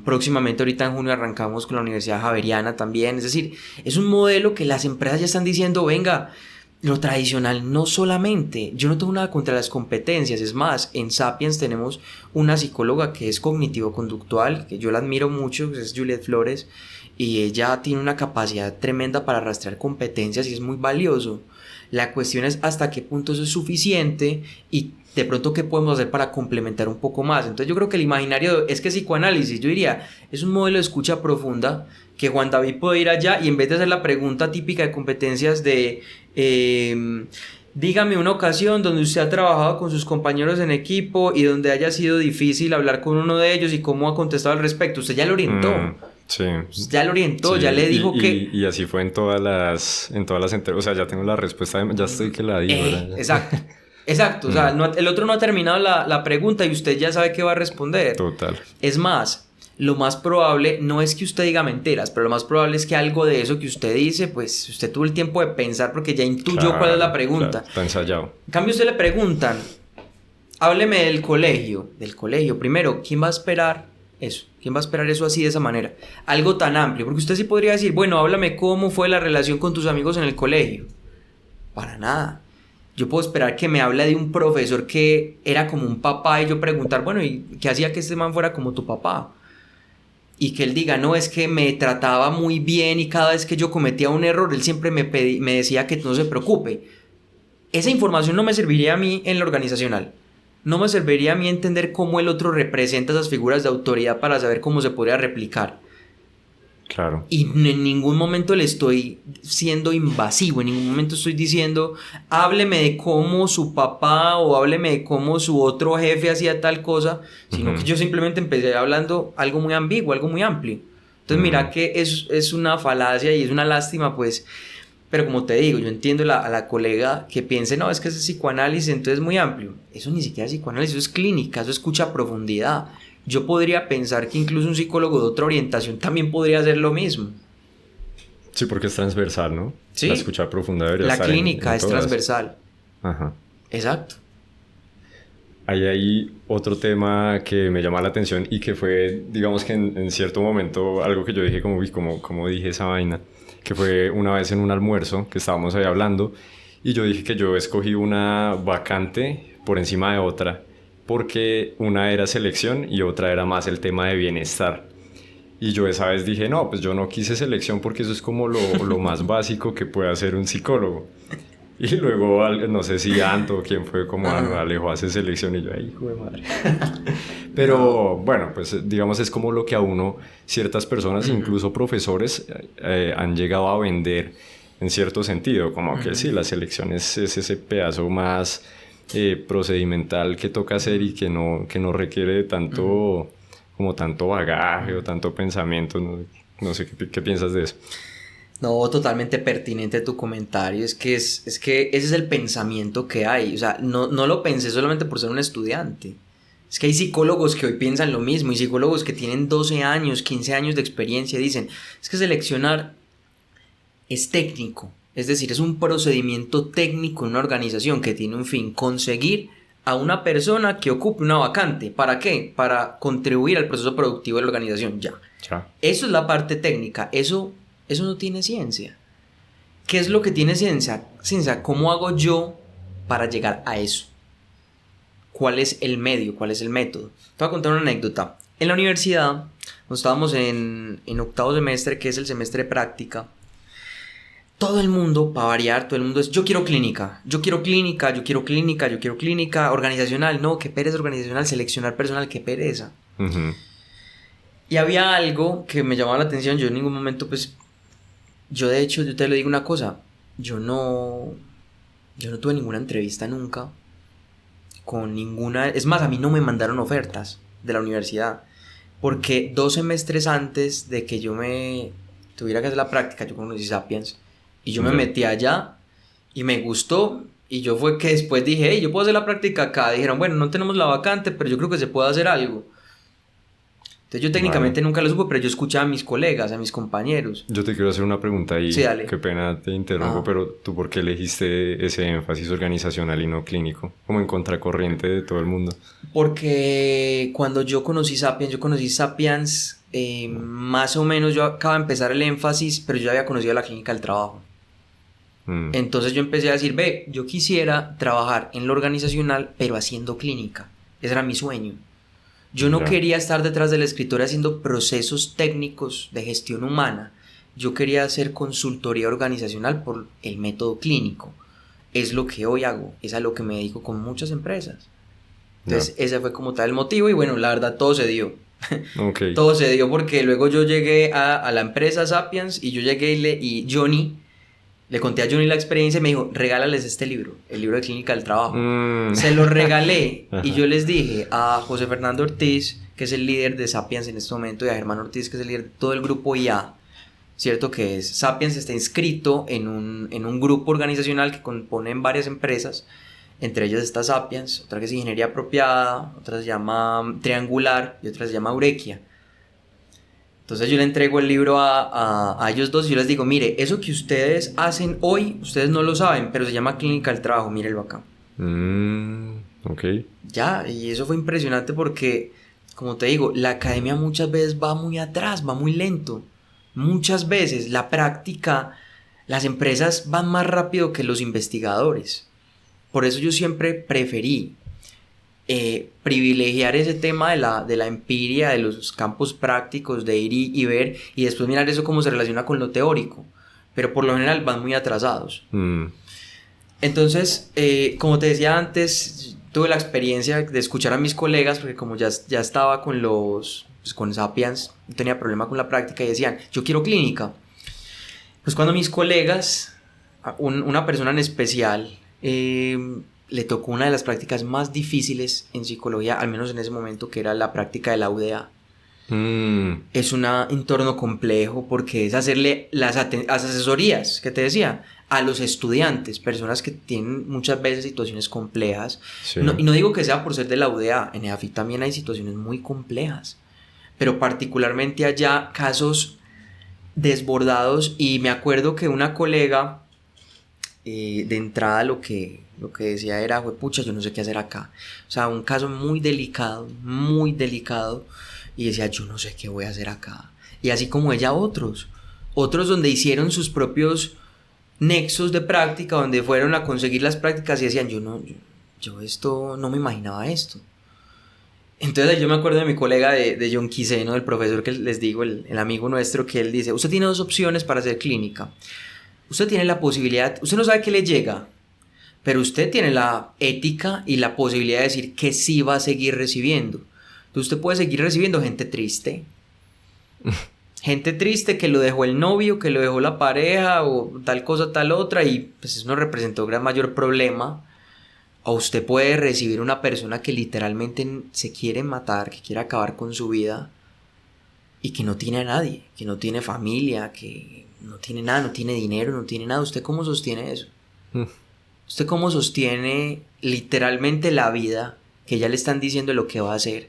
Speaker 1: Próximamente ahorita en junio arrancamos con la Universidad Javeriana también. Es decir, es un modelo que las empresas ya están diciendo, venga, lo tradicional no solamente, yo no tengo nada contra las competencias, es más, en Sapiens tenemos una psicóloga que es cognitivo-conductual, que yo la admiro mucho, que es Juliet Flores, y ella tiene una capacidad tremenda para rastrear competencias y es muy valioso. La cuestión es hasta qué punto eso es suficiente y de pronto qué podemos hacer para complementar un poco más. Entonces yo creo que el imaginario es que psicoanálisis, yo diría, es un modelo de escucha profunda que Juan David puede ir allá y en vez de hacer la pregunta típica de competencias de dígame una ocasión donde usted ha trabajado con sus compañeros en equipo y donde haya sido difícil hablar con uno de ellos y cómo ha contestado al respecto, usted ya lo orientó.
Speaker 2: Sí.
Speaker 1: Ya lo orientó, sí, ya le dijo que...
Speaker 2: Y así fue en todas las entrevistas, o sea, ya tengo la respuesta, ya estoy que la digo.
Speaker 1: Exacto, o sea, el otro no ha terminado la pregunta y usted ya sabe qué va a responder.
Speaker 2: Total.
Speaker 1: Es más, lo más probable no es que usted diga mentiras, pero lo más probable es que algo de eso que usted dice, pues usted tuvo el tiempo de pensar porque ya intuyó cuál es la pregunta.
Speaker 2: Claro, está ensayado.
Speaker 1: En cambio, usted le preguntan, hábleme del colegio. Primero, ¿quién va a esperar eso? ¿Quién va a esperar eso así de esa manera? Algo tan amplio, porque usted sí podría decir, bueno, háblame cómo fue la relación con tus amigos en el colegio. Para nada. Yo puedo esperar que me hable de un profesor que era como un papá y yo preguntar, bueno, ¿y qué hacía que este man fuera como tu papá? Y que él diga, no, es que me trataba muy bien y cada vez que yo cometía un error, él siempre me decía que no se preocupe. Esa información no me serviría a mí en lo organizacional. No me serviría a mí entender cómo el otro representa esas figuras de autoridad para saber cómo se podría replicar.
Speaker 2: Claro.
Speaker 1: Y en ningún momento le estoy siendo invasivo, en ningún momento estoy diciendo, hábleme de cómo su papá o hábleme de cómo su otro jefe hacía tal cosa, sino que yo simplemente empecé hablando algo muy ambiguo, algo muy amplio. Entonces mira que es una falacia y es una lástima, pues, pero como te digo, yo entiendo a la colega que piense, no, es que ese psicoanálisis entonces es muy amplio. Eso ni siquiera es psicoanálisis, eso es clínica, eso escucha a profundidad. Yo podría pensar que incluso un psicólogo de otra orientación también podría hacer lo mismo.
Speaker 2: Sí, porque es transversal, ¿no?
Speaker 1: Sí.
Speaker 2: La escucha profunda debería estar
Speaker 1: la clínica es
Speaker 2: todas.
Speaker 1: transversal.
Speaker 2: Ajá.
Speaker 1: Exacto.
Speaker 2: Hay otro tema que me llama la atención y que fue, digamos que en cierto momento, algo que yo dije como dije esa vaina, que fue una vez en un almuerzo que estábamos ahí hablando y yo dije que yo escogí una vacante por encima de otra porque una era selección y otra era más el tema de bienestar. Y yo esa vez dije, no, pues yo no quise selección porque eso es como lo más básico que puede hacer un psicólogo. Y luego, no sé si Anto, quién fue como Alejo hace selección y yo, ay, hijo de madre. Pero bueno, pues digamos es como lo que a uno, ciertas personas, incluso profesores, han llegado a vender en cierto sentido. Como que sí, la selección es ese pedazo más procedimental que toca hacer y que no requiere de tanto como tanto bagaje o tanto pensamiento. No, no sé qué piensas de eso.
Speaker 1: No, totalmente pertinente tu comentario. Es que ese es el pensamiento que hay. O sea, no lo pensé solamente por ser un estudiante. Es que hay psicólogos que hoy piensan lo mismo y psicólogos que tienen 12 años, 15 años de experiencia dicen, es que seleccionar es técnico. Es decir, es un procedimiento técnico en una organización que tiene un fin, conseguir a una persona que ocupe una vacante. ¿Para qué? Para contribuir al proceso productivo de la organización. Ya. Eso es la parte técnica. Eso no tiene ciencia. ¿Qué es lo que tiene ciencia? Ciencia, ¿cómo hago yo para llegar a eso? ¿Cuál es el medio? ¿Cuál es el método? Te voy a contar una anécdota. En la universidad, cuando estábamos en octavo semestre, que es el semestre de práctica, todo el mundo, para variar, todo el mundo es, yo quiero clínica, organizacional, no, qué pereza organizacional, seleccionar personal, qué pereza.
Speaker 2: Uh-huh.
Speaker 1: Y había algo que me llamaba la atención, yo en ningún momento, pues, yo de hecho, yo te lo digo una cosa, yo no tuve ninguna entrevista nunca, con ninguna, es más, a mí no me mandaron ofertas de la universidad, porque 2 semestres antes de que yo me tuviera que hacer la práctica, yo conocí Sapiens, y yo me metí allá, y me gustó, y yo fue que después dije, hey, yo puedo hacer la práctica acá, dijeron, bueno, no tenemos la vacante, pero yo creo que se puede hacer algo. Entonces yo técnicamente nunca lo supe, pero yo escuchaba a mis colegas, a mis compañeros.
Speaker 2: Yo te quiero hacer una pregunta ahí.
Speaker 1: Sí, dale.
Speaker 2: Qué pena te interrumpo, pero ¿tú por qué elegiste ese énfasis organizacional y no clínico? Como en contracorriente de todo el mundo.
Speaker 1: Porque cuando yo conocí Sapiens, más o menos yo acabo de empezar el énfasis, pero yo había conocido la clínica del trabajo. Entonces yo empecé a decir, yo quisiera trabajar en lo organizacional, pero haciendo clínica. Ese era mi sueño. Yo no quería estar detrás del escritorio haciendo procesos técnicos de gestión humana. Yo quería hacer consultoría organizacional por el método clínico. Es lo que hoy hago, es a lo que me dedico con muchas empresas. Entonces ese fue como tal el motivo y bueno, la verdad todo se dio.
Speaker 2: Okay.
Speaker 1: Todo se dio porque luego yo llegué a la empresa Sapiens y yo llegué y Johnny, le conté a Johnny la experiencia y me dijo, regálales este libro, el libro de clínica del trabajo. Se lo regalé y yo les dije a José Fernando Ortiz, que es el líder de Sapiens en este momento, y a Germán Ortiz, que es el líder de todo el grupo IA, cierto que es, Sapiens está inscrito en un grupo organizacional que componen varias empresas, entre ellas está Sapiens, otra que es Ingeniería Apropiada, otra se llama Triangular y otra se llama Eurexia. Entonces yo le entrego el libro a ellos dos y yo les digo, mire, eso que ustedes hacen hoy, ustedes no lo saben, pero se llama clínica del trabajo, mírelo acá.
Speaker 2: Ok.
Speaker 1: Ya, y eso fue impresionante porque, como te digo, la academia muchas veces va muy atrás, va muy lento. Muchas veces la práctica, las empresas van más rápido que los investigadores. Por eso yo siempre preferí privilegiar ese tema de la empiria, de los campos prácticos, de ir y ver, y después mirar eso cómo se relaciona con lo teórico. Pero por lo general van muy atrasados. Entonces, como te decía antes, tuve la experiencia de escuchar a mis colegas, porque como ya estaba con Sapiens, no tenía problema con la práctica, y decían, yo quiero clínica. Pues cuando mis colegas, una persona en especial, le tocó una de las prácticas más difíciles en psicología, al menos en ese momento, que era la práctica de la UDA. Es un entorno complejo porque es hacerle las asesorías que te decía a los estudiantes, personas que tienen muchas veces situaciones complejas. Sí. Y no digo que sea por ser de la UDA, en EAFIT también hay situaciones muy complejas, pero particularmente allá casos desbordados. Y me acuerdo que una colega de entrada lo que decía era, pucha, yo no sé qué hacer acá. O sea, un caso muy delicado, y decía, yo no sé qué voy a hacer acá. Y así como ella, otros donde hicieron sus propios nexos de práctica, donde fueron a conseguir las prácticas y decían, yo esto, no me imaginaba esto. Entonces yo me acuerdo de mi colega de John Quiseno, del profesor que les digo, el amigo nuestro, que él dice, usted tiene 2 opciones para hacer clínica. Usted tiene la posibilidad, usted no sabe qué le llega, pero usted tiene la ética y la posibilidad de decir que sí va a seguir recibiendo. Entonces usted puede seguir recibiendo gente triste. Gente triste que lo dejó el novio, que lo dejó la pareja o tal cosa, tal otra, y pues eso no representó gran mayor problema. O usted puede recibir una persona que literalmente se quiere matar, que quiere acabar con su vida y que no tiene a nadie, que no tiene familia, que no tiene nada, no tiene dinero, no tiene nada. ¿Usted cómo sostiene eso? ¿Usted cómo sostiene literalmente la vida que ya le están diciendo lo que va a hacer?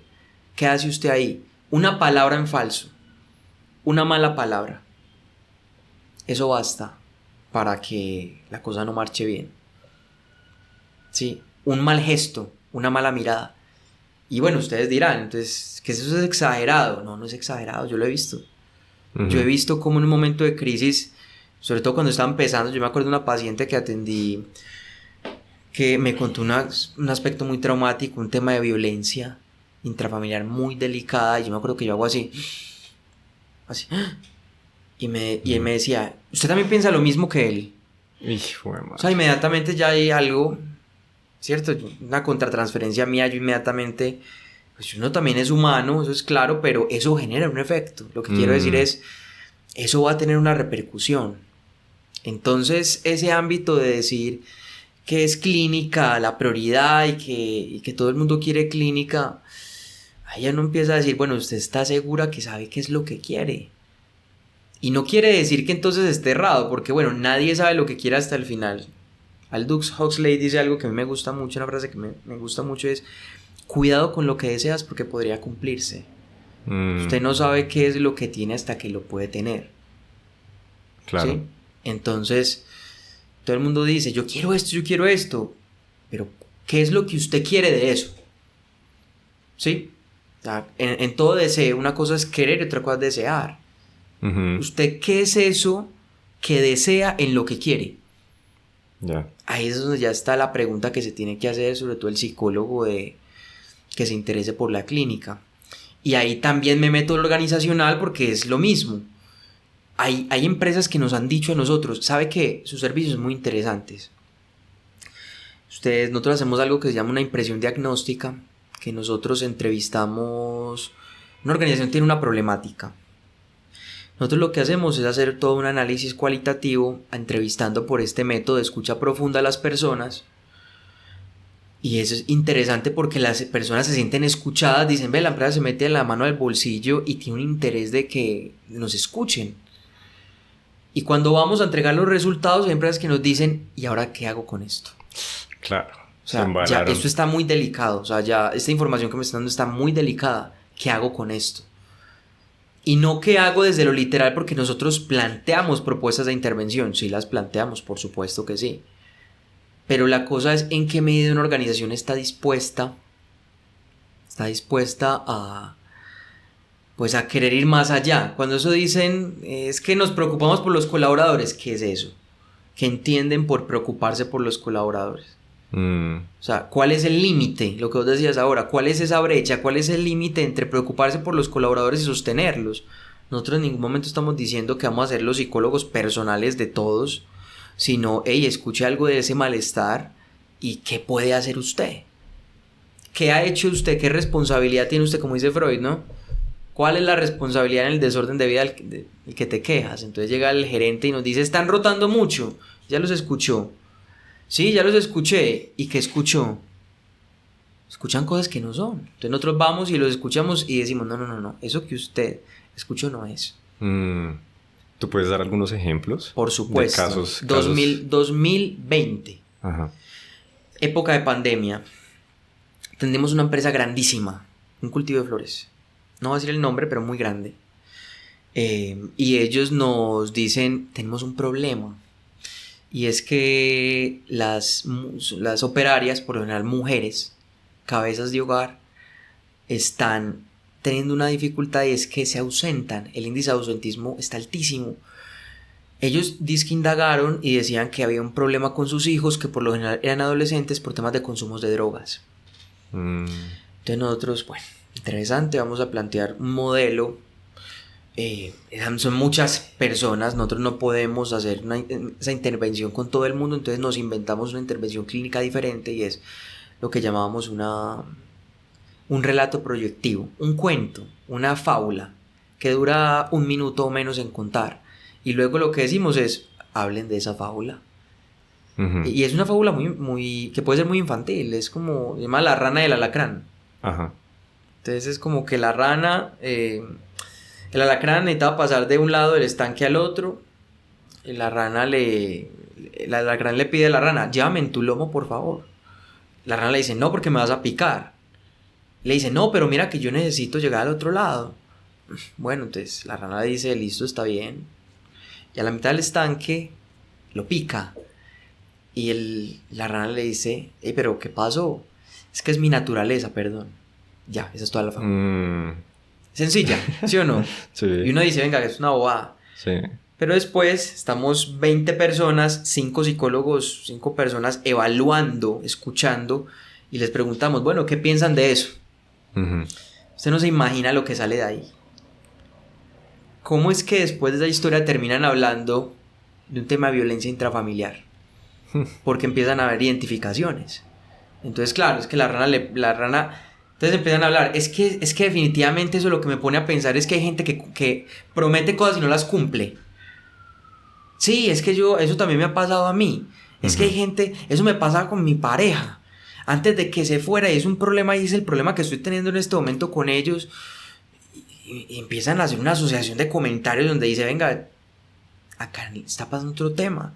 Speaker 1: ¿Qué hace usted ahí? Una palabra en falso, una mala palabra. Eso basta para que la cosa no marche bien. Sí, un mal gesto, una mala mirada. Y bueno, ustedes dirán, entonces, ¿que eso es exagerado? No, no es exagerado, yo lo he visto. Yo he visto como en un momento de crisis, sobre todo cuando estaba empezando, yo me acuerdo de una paciente que atendí que me contó un aspecto muy traumático, un tema de violencia intrafamiliar muy delicada, y yo me acuerdo que yo hago así, y él me decía, ¿usted también piensa lo mismo que él?
Speaker 2: Hijo de madre.
Speaker 1: O sea, inmediatamente ya hay algo, ¿cierto? Una contratransferencia mía, yo inmediatamente, pues uno también es humano, eso es claro, pero eso genera un efecto. Lo que quiero decir es, eso va a tener una repercusión. Entonces, ese ámbito de decir que es clínica la prioridad y que todo el mundo quiere clínica, ahí ya no empieza a decir, bueno, usted está segura que sabe qué es lo que quiere. Y no quiere decir que entonces esté errado, porque bueno, nadie sabe lo que quiere hasta el final. Aldous Huxley dice algo que a mí me gusta mucho, una frase que me gusta mucho es, cuidado con lo que deseas porque podría cumplirse. Usted no sabe qué es lo que tiene hasta que lo puede tener.
Speaker 2: Claro.
Speaker 1: ¿Sí? Entonces, todo el mundo dice, yo quiero esto, pero ¿qué es lo que usted quiere de eso? ¿Sí? O sea, en todo deseo, una cosa es querer y otra cosa es desear. ¿Usted qué es eso que desea en lo que quiere? Ahí es donde ya está la pregunta que se tiene que hacer, sobre todo el psicólogo que se interese por la clínica. Y ahí también me meto en lo organizacional porque es lo mismo. Hay empresas que nos han dicho a nosotros, ¿sabe qué? Sus servicios son muy interesantes. Nosotros hacemos algo que se llama una impresión diagnóstica, que nosotros entrevistamos, una organización tiene una problemática. Nosotros lo que hacemos es hacer todo un análisis cualitativo, entrevistando por este método de escucha profunda a las personas. Y eso es interesante porque las personas se sienten escuchadas, dicen, ve, la empresa se mete la mano al bolsillo y tiene un interés de que nos escuchen. Y cuando vamos a entregar los resultados, hay empresas que nos dicen, ¿y ahora qué hago con esto?
Speaker 2: Claro,
Speaker 1: o sea, ya esto está muy delicado, o sea, ya esta información que me están dando está muy delicada. ¿Qué hago con esto? Y no qué hago desde lo literal, porque nosotros planteamos propuestas de intervención. Sí las planteamos, por supuesto que sí. Pero la cosa es en qué medida una organización está dispuesta a, pues a querer ir más allá. Cuando eso dicen, es que nos preocupamos por los colaboradores, ¿qué es eso? ¿Qué entienden por preocuparse por los colaboradores? O sea, ¿cuál es el límite? Lo que vos decías ahora, ¿cuál es esa brecha? ¿Cuál es el límite entre preocuparse por los colaboradores y sostenerlos? Nosotros en ningún momento estamos diciendo que vamos a ser los psicólogos personales de todos, sino, hey, escuche algo de ese malestar y ¿qué puede hacer usted? ¿Qué ha hecho usted? ¿Qué responsabilidad tiene usted? Como dice Freud, ¿no? ¿Cuál es la responsabilidad en el desorden de vida del que te quejas? Entonces llega el gerente y nos dice, están rotando mucho, ya los escuchó. Sí, ya los escuché. ¿Y qué escuchó? Escuchan cosas que no son. Entonces nosotros vamos y los escuchamos y decimos, no, eso que usted escuchó no es.
Speaker 2: ¿Tú puedes dar algunos ejemplos?
Speaker 1: Por supuesto.
Speaker 2: De casos.
Speaker 1: 2020.
Speaker 2: Ajá.
Speaker 1: Época de pandemia. Tenemos una empresa grandísima, un cultivo de flores. No voy a decir el nombre, pero muy grande. Y ellos nos dicen, tenemos un problema. Y es que las operarias, por lo general mujeres, cabezas de hogar, están teniendo una dificultad y es que se ausentan. El índice de ausentismo está altísimo. Ellos dizque indagaron y decían que había un problema con sus hijos, que por lo general eran adolescentes por temas de consumos de drogas. Entonces nosotros, bueno, interesante, vamos a plantear un modelo. Son muchas personas, nosotros no podemos hacer esa intervención con todo el mundo, entonces nos inventamos una intervención clínica diferente y es lo que llamábamos un relato proyectivo, un cuento, una fábula que dura 1 minuto o menos en contar, y luego lo que decimos es, hablen de esa fábula. Y es una fábula que puede ser muy infantil. Es como, se llama La rana y el alacrán.
Speaker 2: Ajá.
Speaker 1: Entonces es como que la rana, el alacrán necesitaba pasar de un lado del estanque al otro. El alacrán le pide a la rana, llévame en tu lomo, por favor. La rana le dice, no, porque me vas a picar. Le dice, no, pero mira que yo necesito llegar al otro lado. Bueno, entonces la rana dice, listo, está bien. Y a la mitad del estanque lo pica. Y la rana le dice, pero ¿qué pasó? Es que es mi naturaleza, perdón. Ya, esa es toda la fábula. Sencilla, ¿sí o no?
Speaker 2: Sí.
Speaker 1: Y uno dice, venga, es una bobada.
Speaker 2: Sí.
Speaker 1: Pero después estamos 20 personas, 5 psicólogos, 5 personas evaluando, escuchando, y les preguntamos, bueno, ¿qué piensan de eso? Usted no se imagina lo que sale de ahí. ¿Cómo es que después de esa historia terminan hablando de un tema de violencia intrafamiliar? Porque empiezan a haber identificaciones. Entonces, claro, es que la rana entonces empiezan a hablar. Es que definitivamente eso lo que me pone a pensar es que hay gente que promete cosas y no las cumple. Sí, es que eso también me ha pasado a mí. Es que hay gente, eso me pasa con mi pareja. Antes de que se fuera, y es un problema, y es el problema que estoy teniendo en este momento con ellos. Y empiezan a hacer una asociación de comentarios donde dice, venga, acá está pasando otro tema.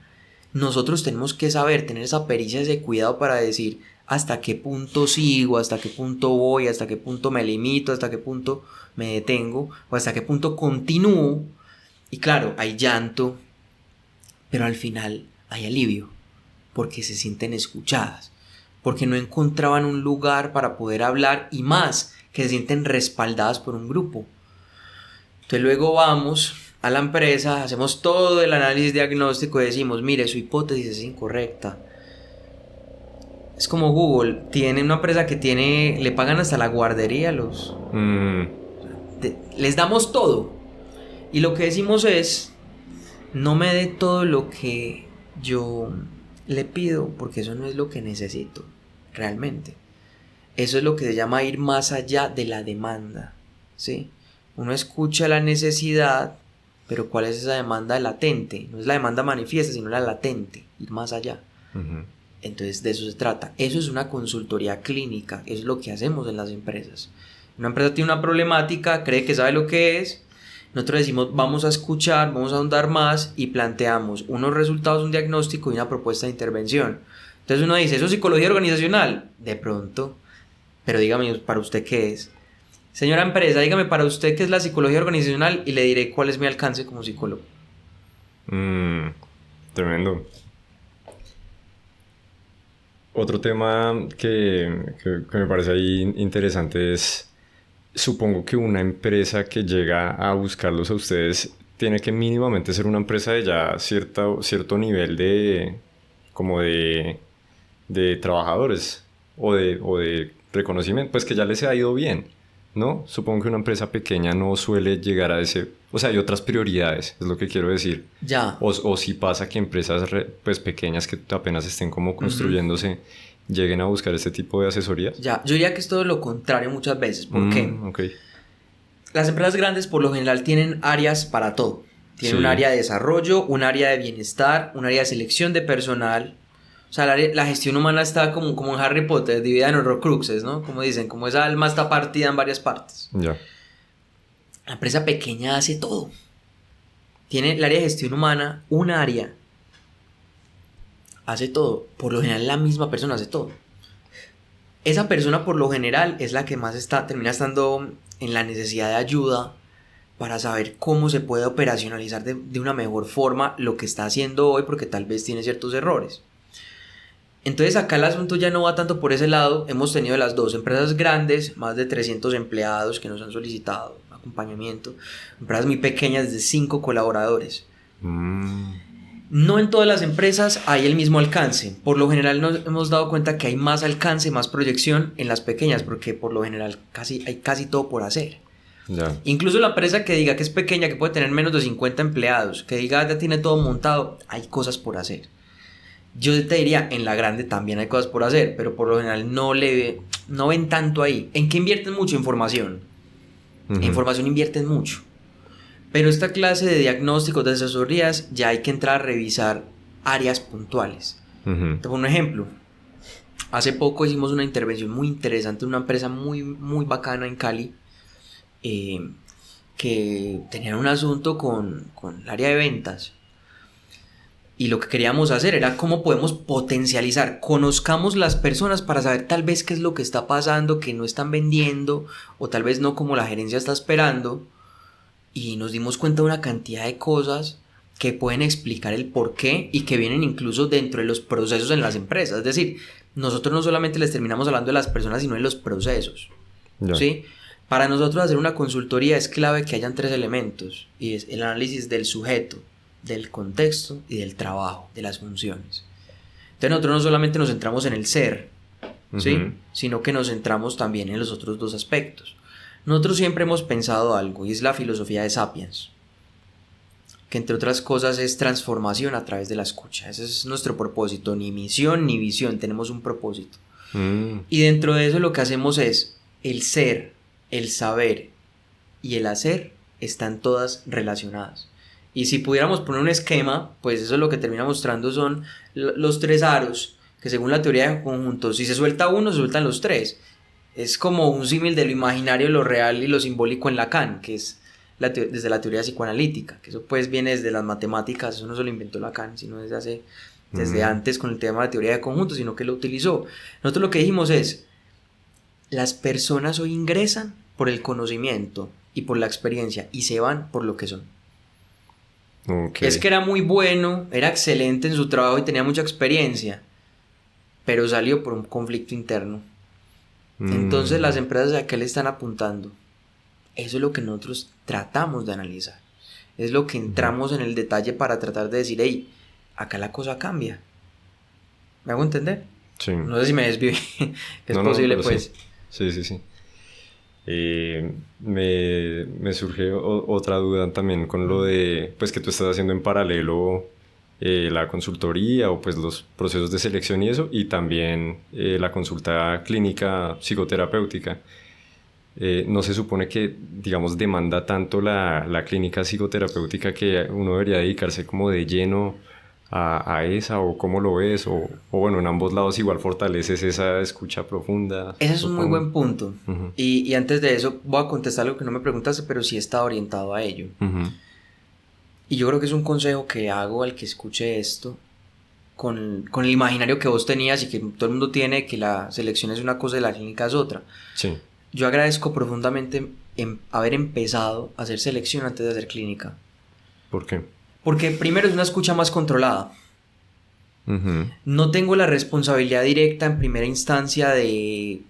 Speaker 1: Nosotros tenemos que saber, tener esa pericia, ese cuidado para decir hasta qué punto sigo, hasta qué punto voy, hasta qué punto me limito, hasta qué punto me detengo, o hasta qué punto continúo. Y claro, hay llanto, pero al final hay alivio, porque se sienten escuchadas, porque no encontraban un lugar para poder hablar, y más, que se sienten respaldadas por un grupo. Entonces luego vamos a la empresa, hacemos todo el análisis diagnóstico y decimos, mire, su hipótesis es incorrecta. Es como Google, tiene una empresa que le pagan hasta la guardería les damos todo. Y lo que decimos es, no me dé todo lo que yo le pido, porque eso no es lo que necesito, realmente. Eso es lo que se llama ir más allá de la demanda, ¿sí? Uno escucha la necesidad, pero ¿cuál es esa demanda latente? No es la demanda manifiesta, sino la latente, ir más allá. Entonces de eso se trata. Eso es una consultoría clínica, eso es lo que hacemos en las empresas. Una empresa tiene una problemática, cree que sabe lo que es, nosotros decimos vamos a escuchar, vamos a ahondar más y planteamos unos resultados, un diagnóstico y una propuesta de intervención. Entonces uno dice, ¿eso es psicología organizacional? De pronto, pero dígame, ¿para usted qué es? Señora empresa, dígame para usted qué es la psicología organizacional y le diré cuál es mi alcance como psicólogo.
Speaker 2: Tremendo. Otro tema que me parece ahí interesante es, supongo que una empresa que llega a buscarlos a ustedes tiene que mínimamente ser una empresa de ya cierto nivel de trabajadores o de reconocimiento, pues que ya les ha ido bien, ¿no? Supongo que una empresa pequeña no suele llegar a ese... O sea, hay otras prioridades, es lo que quiero decir.
Speaker 1: Ya.
Speaker 2: O si pasa que empresas pues pequeñas que apenas estén como construyéndose lleguen a buscar este tipo de asesorías.
Speaker 1: Ya, yo diría que es todo lo contrario muchas veces. ¿Por qué?
Speaker 2: Okay.
Speaker 1: Las empresas grandes por lo general tienen áreas para todo. Tienen un área de desarrollo, un área de bienestar, un área de selección de personal. O sea, la gestión humana está como en Harry Potter, dividida en horrocruxes, ¿no? Como dicen, como esa alma está partida en varias partes.
Speaker 2: Ya.
Speaker 1: La empresa pequeña hace todo. Tiene el área de gestión humana, un área. Hace todo. Por lo general la misma persona hace todo. Esa persona por lo general es la que más termina estando en la necesidad de ayuda para saber cómo se puede operacionalizar de una mejor forma lo que está haciendo hoy, porque tal vez tiene ciertos errores. Entonces acá el asunto ya no va tanto por ese lado. Hemos tenido las dos empresas grandes, más de 300 empleados que nos han solicitado acompañamiento, empresas muy pequeñas de 5 colaboradores. No en todas las empresas hay el mismo alcance. Por lo general nos hemos dado cuenta que hay más alcance, más proyección en las pequeñas, porque por lo general hay casi todo por hacer.
Speaker 2: Ya.
Speaker 1: Incluso la empresa que diga que es pequeña, que puede tener menos de 50 empleados, que diga ya tiene todo montado, hay cosas por hacer. Yo te diría, en la grande también hay cosas por hacer, pero por lo general no ven tanto ahí. ¿En qué invierten mucho? Información. En información invierten mucho. Pero esta clase de diagnósticos, de asesorías, ya hay que entrar a revisar áreas puntuales. Te pongo un ejemplo. Hace poco hicimos una intervención muy interesante en una empresa muy, muy bacana en Cali, que tenían un asunto con el área de ventas. Y lo que queríamos hacer era cómo podemos potencializar, conozcamos las personas para saber tal vez qué es lo que está pasando, que no están vendiendo, o tal vez no como la gerencia está esperando. Y nos dimos cuenta de una cantidad de cosas que pueden explicar el por qué y que vienen incluso dentro de los procesos en las empresas. Es decir, nosotros no solamente les terminamos hablando de las personas, sino de los procesos. Yeah. ¿Sí? Para nosotros hacer una consultoría es clave que hayan 3 elementos, y es el análisis del sujeto, del contexto y del trabajo, de las funciones. Entonces nosotros no solamente nos centramos en el ser, ¿sí? Sino que nos centramos también en los otros 2 aspectos. Nosotros siempre hemos pensado algo, y es la filosofía de Sapiens, que entre otras cosas es transformación a través de la escucha. Ese es nuestro propósito, ni misión ni visión, tenemos un propósito. Y dentro de eso lo que hacemos es el ser, el saber y el hacer están todas relacionadas. Y si pudiéramos poner un esquema, pues eso lo que termina mostrando son los 3 aros, que según la teoría de conjuntos, si se suelta uno, se sueltan los 3. Es como un símil de lo imaginario, lo real y lo simbólico en Lacan, que es desde la teoría psicoanalítica, que eso pues viene desde las matemáticas, eso no se lo inventó Lacan, sino desde antes con el tema de la teoría de conjuntos, sino que lo utilizó. Nosotros lo que dijimos es, las personas hoy ingresan por el conocimiento y por la experiencia y se van por lo que son. Okay. Es que era muy bueno, era excelente en su trabajo y tenía mucha experiencia, pero salió por un conflicto interno. Entonces las empresas a qué le están apuntando. Eso es lo que nosotros tratamos de analizar. Es lo que entramos en el detalle para tratar de decir, hey, acá la cosa cambia. ¿Me hago entender?
Speaker 2: Sí.
Speaker 1: No sé si me desvío. Es posible, pues.
Speaker 2: Sí. Me surge otra duda también con lo de pues que tú estás haciendo en paralelo la consultoría o pues los procesos de selección y eso, y también la consulta clínica psicoterapéutica. No se supone que, digamos, demanda tanto la clínica psicoterapéutica que uno debería dedicarse como de lleno a esa, o cómo lo ves, o bueno, en ambos lados igual fortaleces esa escucha profunda.
Speaker 1: Ese es un muy buen punto. Y antes de eso voy a contestar algo que no me preguntaste, pero sí está orientado a ello. Y yo creo que es un consejo que hago al que escuche esto, con el imaginario que vos tenías y que todo el mundo tiene, que la selección es una cosa y la clínica es otra.
Speaker 2: Sí.
Speaker 1: Yo agradezco profundamente haber empezado a hacer selección antes de hacer clínica.
Speaker 2: ¿Por qué?
Speaker 1: Porque primero es una escucha más controlada. No tengo la responsabilidad directa en primera instancia de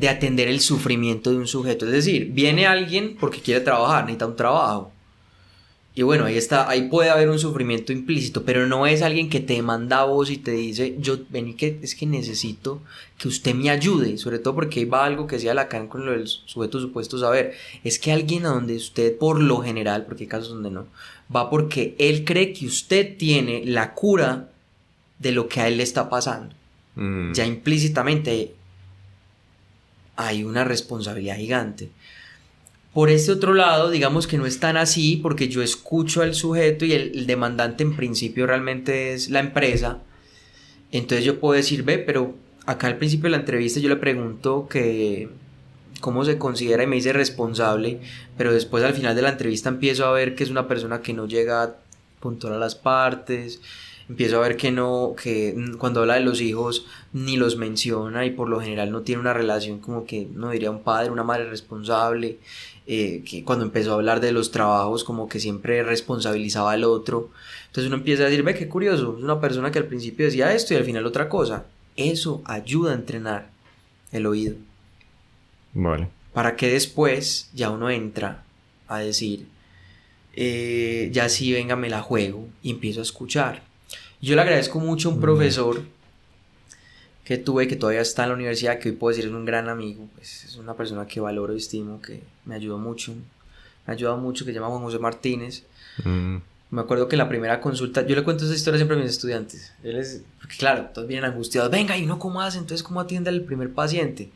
Speaker 1: atender el sufrimiento de un sujeto. Es decir, viene alguien porque quiere trabajar, necesita un trabajo. Y bueno, ahí puede haber un sufrimiento implícito, pero no es alguien que te manda a vos y te dice, es que necesito que usted me ayude, sobre todo porque ahí va algo que decía Lacan con lo del sujeto supuesto saber, es que alguien a donde usted, por lo general, porque hay casos donde no, va porque él cree que usted tiene la cura de lo que a él le está pasando. Ya implícitamente hay una responsabilidad gigante. Por este otro lado, digamos que no es tan así, porque yo escucho al sujeto y el demandante en principio realmente es la empresa. Entonces yo puedo decir, pero acá al principio de la entrevista yo le pregunto que cómo se considera y me dice responsable, pero después al final de la entrevista empiezo a ver que es una persona que no llega puntual a las partes, empiezo a ver que cuando habla de los hijos ni los menciona y por lo general no tiene una relación como que no diría un padre, una madre responsable. Que cuando empezó a hablar de los trabajos como que siempre responsabilizaba al otro. Entonces uno empieza a decir, qué curioso, es una persona que al principio decía esto y al final otra cosa. Eso ayuda a entrenar el oído.
Speaker 2: Vale.
Speaker 1: Para que después ya uno entra a decir, ya sí, venga, me la juego y empiezo a escuchar. Yo le agradezco mucho a un profesor que tuve, que todavía está en la universidad, que hoy puedo decir es un gran amigo, pues es una persona que valoro y estimo, que me ayudó mucho, que se llama Juan José Martínez. Me acuerdo que en la primera consulta, yo le cuento esa historia siempre a mis estudiantes, porque claro, todos vienen angustiados, venga, ¿y uno cómo hace? Entonces, ¿cómo atiende al primer paciente?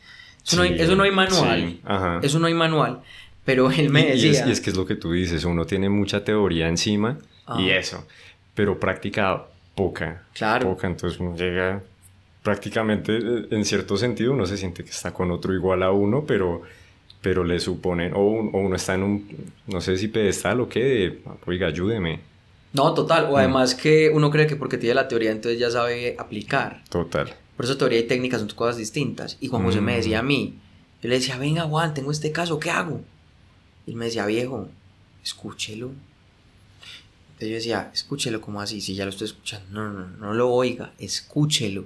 Speaker 1: Eso no hay manual, eso no hay manual, pero él me decía...
Speaker 2: Y es que es lo que tú dices, uno tiene mucha teoría encima y eso, pero práctica poca.
Speaker 1: Claro.
Speaker 2: Poca, entonces uno llega prácticamente, en cierto sentido, uno se siente que está con otro igual a uno, pero le suponen, o uno está en un, no sé si pedestal o qué, de, oiga, ayúdeme.
Speaker 1: No, total. O además que uno cree que porque tiene la teoría entonces ya sabe aplicar.
Speaker 2: Total.
Speaker 1: Por eso teoría y técnica son cosas distintas. Y Juan José me decía a mí, yo le decía, venga Juan, tengo este caso, ¿qué hago? Y él me decía, viejo, escúchelo. Entonces yo decía, escúchelo, ¿cómo así? Si ya lo estoy escuchando. No lo oiga, escúchelo.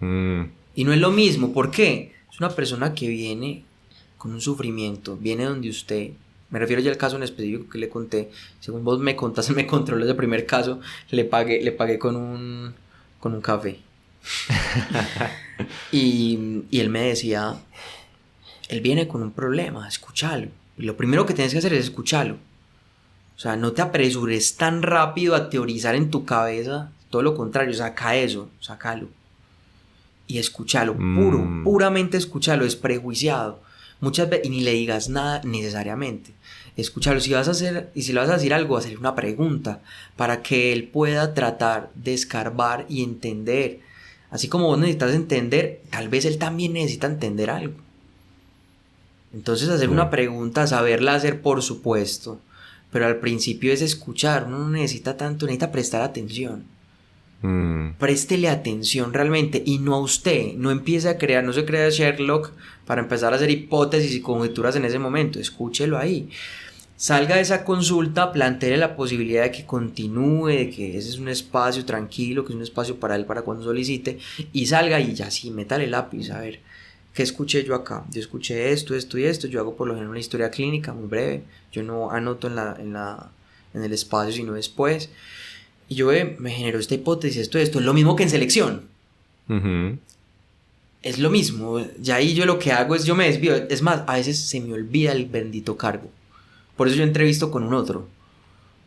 Speaker 1: Y no es lo mismo, ¿por qué? Es una persona que viene con un sufrimiento, viene donde usted, me refiero ya al caso en específico que le conté, según vos me contaste, me controló ese primer caso, le pagué con un café. y él me decía, él viene con un problema, escúchalo. Y lo primero que tienes que hacer es escucharlo. O sea, no te apresures tan rápido a teorizar en tu cabeza, todo lo contrario, saca eso, sácalo. Y escúchalo, puramente escúchalo, desprejuiciado. Muchas veces, y ni le digas nada necesariamente. Escúchalo, si le vas a decir algo, hacerle una pregunta para que él pueda tratar de escarbar y entender. Así como vos necesitas entender, tal vez él también necesita entender algo. Entonces hacer una pregunta, saberla hacer por supuesto, pero al principio es escuchar, uno no necesita tanto, necesita prestar atención. Préstele atención realmente y no a usted, no empiece a crear, no se crea Sherlock para empezar a hacer hipótesis y conjeturas en ese momento, escúchelo ahí. Salga de esa consulta, planteele la posibilidad de que continúe, de que ese es un espacio tranquilo, que es un espacio para él para cuando solicite, y salga y ya sí, métale el lápiz, a ver, ¿qué escuché yo acá? Yo escuché esto y esto, yo hago por lo general una historia clínica muy breve, yo no anoto en el espacio sino después, y yo me generó esta hipótesis, esto, es lo mismo que en selección. Es lo mismo, ya ahí yo lo que hago es, yo me desvío, es más, a veces se me olvida el bendito cargo. Por eso yo entrevisto con un otro.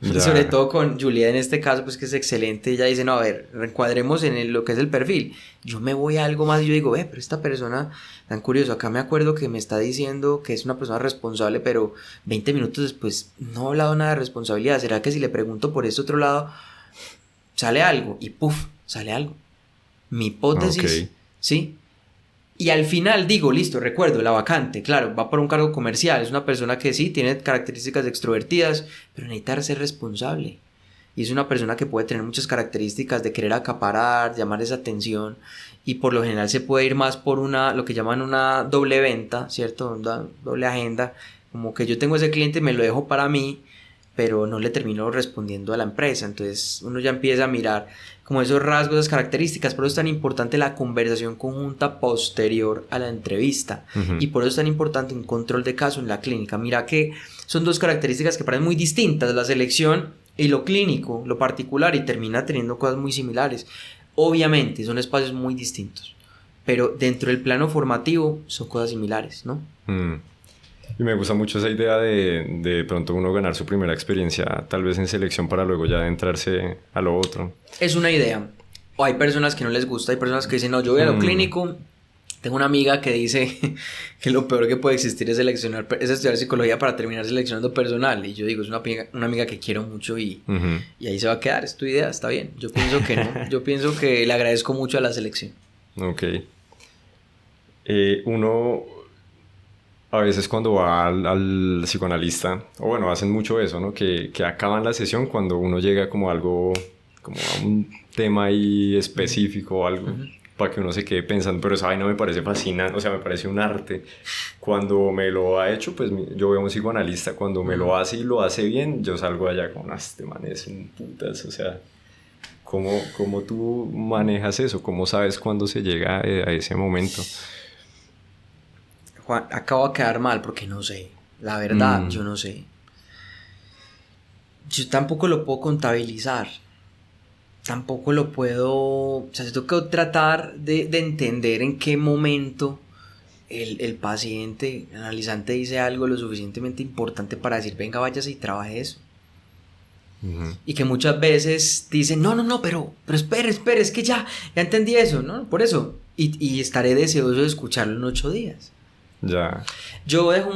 Speaker 1: Ya. Sobre todo con Julia en este caso, pues que es excelente. Ella dice, no, a ver, reencuadremos en lo que es el perfil. Yo me voy a algo más y yo digo, pero esta persona, tan curioso, acá me acuerdo que me está diciendo que es una persona responsable, pero 20 minutos después no ha hablado nada de responsabilidad. ¿Será que si le pregunto por este otro lado, sale algo? Y ¡puf! Sale algo. Mi hipótesis, ¿sí? Y al final digo, listo, recuerdo, la vacante, claro, va por un cargo comercial, es una persona que sí, tiene características extrovertidas, pero necesita ser responsable. Y es una persona que puede tener muchas características de querer acaparar, llamar esa atención, y por lo general se puede ir más por lo que llaman una doble venta, ¿cierto? Una doble agenda, como que yo tengo ese cliente, me lo dejo para mí, pero no le termino respondiendo a la empresa. Entonces uno ya empieza a mirar como esos rasgos, esas características. Por eso es tan importante la conversación conjunta posterior a la entrevista. Y por eso es tan importante un control de caso en la clínica. Mira que son dos características que parecen muy distintas, la selección y lo clínico, lo particular, y termina teniendo cosas muy similares. Obviamente son espacios muy distintos, pero dentro del plano formativo son cosas similares, ¿no?
Speaker 2: Y me gusta mucho esa idea de pronto uno ganar su primera experiencia, tal vez en selección, para luego ya adentrarse a lo otro.
Speaker 1: Es una idea. O hay personas que no les gusta, hay personas que dicen, no, yo voy a lo clínico. Tengo una amiga que dice que lo peor que puede existir es estudiar psicología para terminar seleccionando personal. Y yo digo, es una amiga que quiero mucho y ahí se va a quedar. Es tu idea, está bien. Yo pienso que no. Yo pienso que le agradezco mucho a la selección.
Speaker 2: Ok. Uno... A veces cuando va al psicoanalista, o bueno, hacen mucho eso, ¿no? Que acaban la sesión cuando uno llega como a algo, como a un tema ahí específico o algo, para que uno se quede pensando, pero esa vaina me parece fascinante, o sea, me parece un arte. Cuando me lo ha hecho, pues yo veo a un psicoanalista, cuando me lo hace y lo hace bien, yo salgo allá con, este man es un putas, o sea, ¿cómo tú manejas eso? ¿Cómo sabes cuándo se llega a ese momento?
Speaker 1: Juan, acabo de quedar mal porque no sé. La verdad, yo no sé. Yo tampoco lo puedo contabilizar. Tampoco lo puedo... O sea, tengo que tratar de entender en qué momento el paciente, el analizante dice algo lo suficientemente importante para decir, venga, váyase y trabaje eso. Y que muchas veces dicen, no, pero espere, es que ya entendí eso, ¿no? Por eso. Y estaré deseoso de escucharlo en 8 días.
Speaker 2: Ya.
Speaker 1: Yo dejo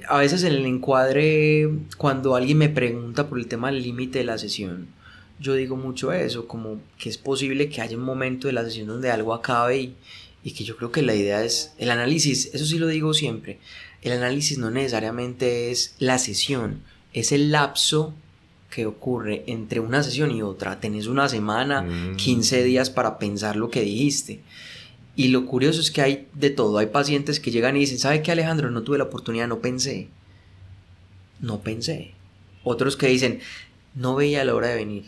Speaker 1: a veces en el encuadre, cuando alguien me pregunta por el tema del límite de la sesión, yo digo mucho eso, como que es posible que haya un momento de la sesión donde algo acabe y que yo creo que la idea es el análisis, eso sí lo digo siempre, el análisis no necesariamente es la sesión, es el lapso que ocurre entre una sesión y otra. Tenés una semana, 15 días para pensar lo que dijiste. Y lo curioso es que hay de todo. Hay pacientes que llegan y dicen, ¿sabe qué, Alejandro? No tuve la oportunidad, no pensé. Otros que dicen, no veía la hora de venir.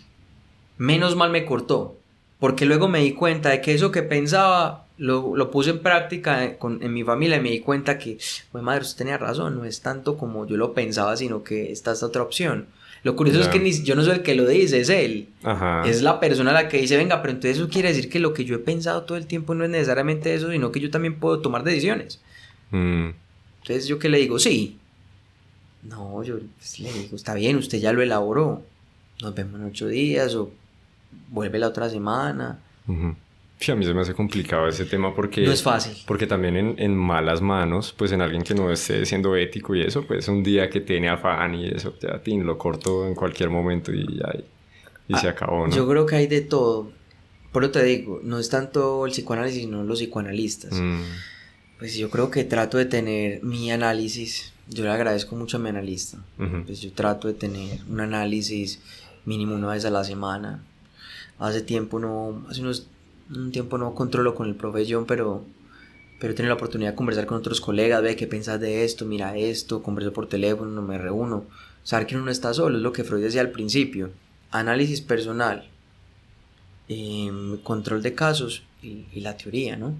Speaker 1: Menos mal me cortó. Porque luego me di cuenta de que eso que pensaba lo puse en práctica en mi familia y me di cuenta que, pues madre, usted tenía razón, no es tanto como yo lo pensaba, sino que esta es otra opción. Lo curioso es que yo no soy el que lo dice, es él.
Speaker 2: Ajá.
Speaker 1: Es la persona la que dice, venga, pero entonces eso quiere decir que lo que yo he pensado todo el tiempo no es necesariamente eso, sino que yo también puedo tomar decisiones. Entonces, ¿yo qué le digo? Sí. No, yo pues, le digo, está bien, usted ya lo elaboró. Nos vemos en 8 días o vuelve la otra semana.
Speaker 2: Sí, a mí se me hace complicado ese tema porque...
Speaker 1: No es fácil.
Speaker 2: Porque también en malas manos, pues en alguien que no esté siendo ético y eso, pues un día que tiene afán y eso, ya lo corto en cualquier momento y ya, y se acabó, ¿no?
Speaker 1: Yo creo que hay de todo. Por eso te digo, no es tanto el psicoanálisis, sino los psicoanalistas. Pues yo creo que trato de tener mi análisis. Yo le agradezco mucho a mi analista. Pues yo trato de tener un análisis mínimo una vez a la semana. Hace un tiempo no controlo con el profe John, pero he tenido la oportunidad de conversar con otros colegas, ve qué piensas de esto, mira esto, converso por teléfono, no me reúno. Saber que uno no está solo, es lo que Freud decía al principio. Análisis personal, control de casos y la teoría, ¿no?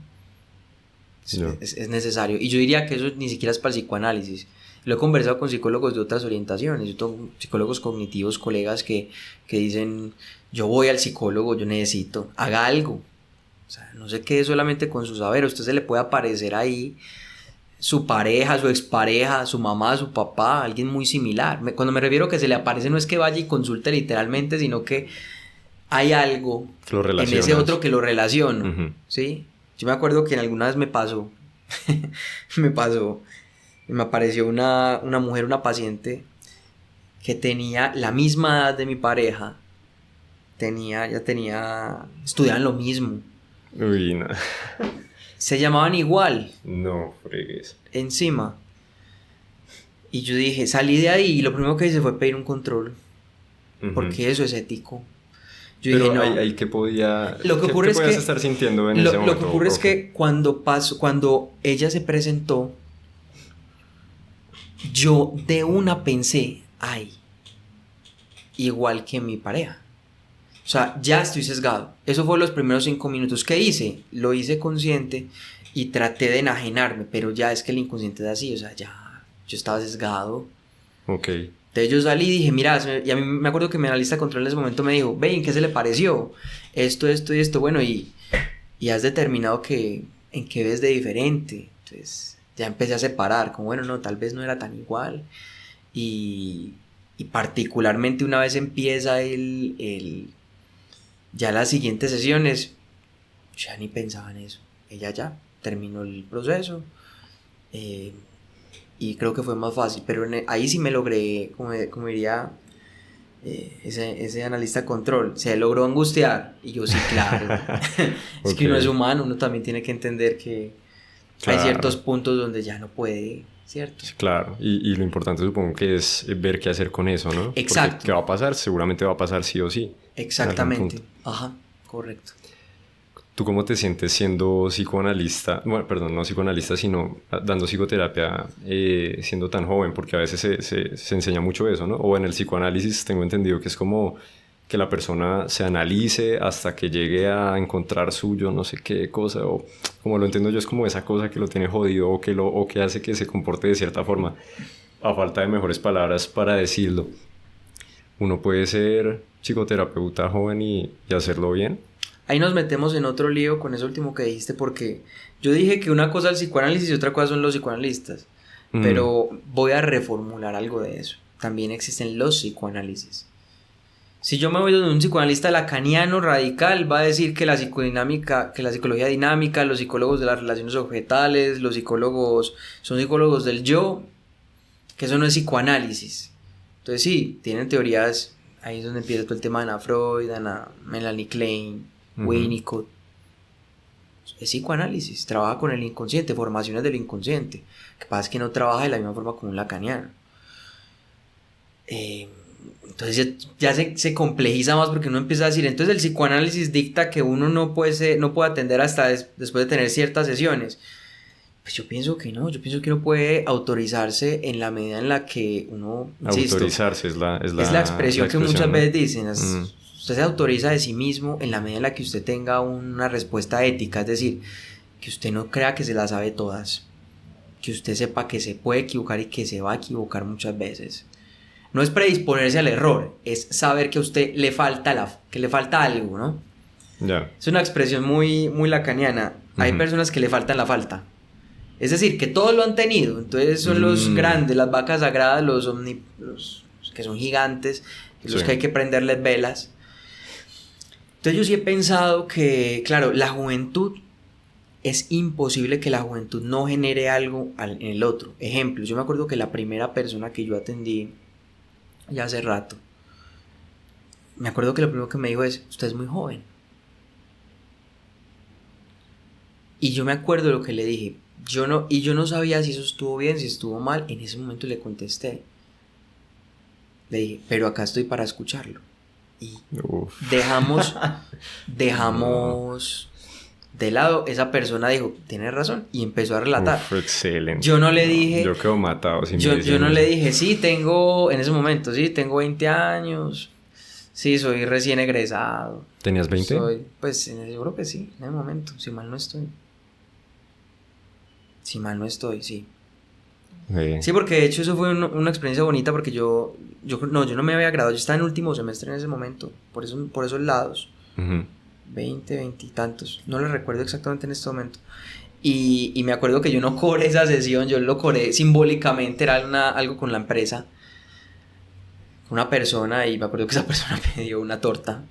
Speaker 1: Es necesario. Y yo diría que eso ni siquiera es para el psicoanálisis. Lo he conversado con psicólogos de otras orientaciones. Yo tengo psicólogos cognitivos, colegas que dicen, yo voy al psicólogo, yo necesito, haga algo. O sea, no se quede solamente con su saber. A usted se le puede aparecer ahí su pareja, su expareja, su mamá, su papá, alguien muy similar. Cuando me refiero a que se le aparece, no es que vaya y consulte literalmente, sino que hay algo en ese otro que lo relaciono. ¿Sí? Yo me acuerdo que en alguna vez me apareció una mujer, una paciente que tenía la misma edad de mi pareja, estudiaban lo mismo.
Speaker 2: Uy, no.
Speaker 1: Se llamaban igual.
Speaker 2: No, fregues.
Speaker 1: Encima. Y yo dije, salí de ahí y lo primero que hice fue pedir un control. Porque eso es ético. Yo
Speaker 2: pero
Speaker 1: dije, no.
Speaker 2: ahí que podía...
Speaker 1: Lo que ocurre es que...
Speaker 2: estar sintiendo en ese momento?
Speaker 1: Lo que ocurre es que cuando ella se presentó, yo de una pensé, ay, igual que mi pareja. O sea, ya estoy sesgado. Eso fue los primeros 5 minutos. ¿Qué hice? Lo hice consciente y traté de enajenarme, pero ya es que el inconsciente es así, o sea, ya yo estaba sesgado.
Speaker 2: Ok.
Speaker 1: Entonces yo salí y dije, mira, y a mí me acuerdo que mi analista de control en ese momento me dijo, ve, ¿en qué se le pareció? Esto y esto, bueno, y has determinado en qué ves de diferente. Entonces ya empecé a separar, como bueno, no, tal vez no era tan igual. Y particularmente una vez empieza ya las siguientes sesiones, ya ni pensaba en eso. Ella ya terminó el proceso. Y creo que fue más fácil, pero ahí sí me logré, como diría ese analista control, se logró angustiar, y yo sí, claro. Es que uno es humano, uno también tiene que entender que hay ciertos puntos donde ya no puede, ¿cierto?
Speaker 2: Sí, claro, y lo importante supongo que es ver qué hacer con eso, ¿no?
Speaker 1: Exacto.
Speaker 2: Porque ¿qué va a pasar? Seguramente va a pasar sí o sí.
Speaker 1: Exactamente, ajá, correcto.
Speaker 2: ¿Tú cómo te sientes siendo psicoanalista? Bueno, perdón, no psicoanalista, sino dando psicoterapia siendo tan joven, porque a veces se enseña mucho eso, ¿no? O en el psicoanálisis tengo entendido que es como que la persona se analice hasta que llegue a encontrar suyo no sé qué cosa, o como lo entiendo yo es como esa cosa que lo tiene jodido o que hace que se comporte de cierta forma, a falta de mejores palabras para decirlo. ¿Uno puede ser psicoterapeuta joven y hacerlo bien?
Speaker 1: Ahí nos metemos en otro lío con eso último que dijiste, porque yo dije que una cosa es el psicoanálisis y otra cosa son los psicoanalistas, pero voy a reformular algo de eso. También existen los psicoanálisis. Si yo me voy donde un psicoanalista lacaniano radical, va a decir que la psicodinámica, que la psicología dinámica, los psicólogos de las relaciones objetales, los psicólogos son psicólogos del yo, que eso no es psicoanálisis. Entonces sí, tienen teorías, Ahí es donde empieza todo el tema de Ana Freud, Ana Melanie Klein, Winnicott. Es psicoanálisis, trabaja con el inconsciente, formaciones del inconsciente. Lo que pasa es que no trabaja de la misma forma como un lacaniano. Entonces ya se complejiza más porque uno empieza a decir, entonces el psicoanálisis dicta que uno no puede atender hasta después de tener ciertas sesiones. Pues yo pienso que no, yo pienso que uno puede autorizarse en la medida en la que uno, insisto,
Speaker 2: autorizarse es la
Speaker 1: expresión que muchas
Speaker 2: ¿no?
Speaker 1: veces dicen, usted se autoriza de sí mismo en la medida en la que usted tenga una respuesta ética, es decir, que usted no crea que se las sabe todas, que usted sepa que se puede equivocar y que se va a equivocar muchas veces. No es predisponerse al error, es saber que a usted le falta algo, ¿no?
Speaker 2: Yeah.
Speaker 1: Es una expresión muy, muy lacaniana. Hay personas que le faltan la falta. Es decir, que todos lo han tenido. Entonces son los grandes, las vacas sagradas, los que son gigantes, los que hay que prenderles velas. Entonces yo sí he pensado que, claro, la juventud, es imposible que la juventud no genere algo en el otro. Ejemplo, yo me acuerdo que la primera persona que yo atendí ya hace rato, me acuerdo que lo primero que me dijo es, usted es muy joven. Y yo me acuerdo de lo que le dije, yo no sabía si eso estuvo bien, si estuvo mal. En ese momento le contesté, le dije, pero acá estoy para escucharlo. Y dejamos de lado. Esa persona dijo, tienes razón, y empezó a relatar.
Speaker 2: Excelente.
Speaker 1: Yo no le dije,
Speaker 2: yo quedo matado.
Speaker 1: Yo no le dije, en ese momento, tengo 20 años, sí, soy recién egresado.
Speaker 2: ¿Tenías 20?
Speaker 1: Pues seguro que sí, en ese momento, si mal no estoy, sí. Sí, porque de hecho eso fue una experiencia bonita, porque yo no me había graduado, yo estaba en último semestre en ese momento, por esos lados. 20 y tantos, no lo recuerdo exactamente en este momento, y me acuerdo que yo no cobré esa sesión, yo lo cobré simbólicamente, era algo con la empresa, una persona, y me acuerdo que esa persona me dio una torta,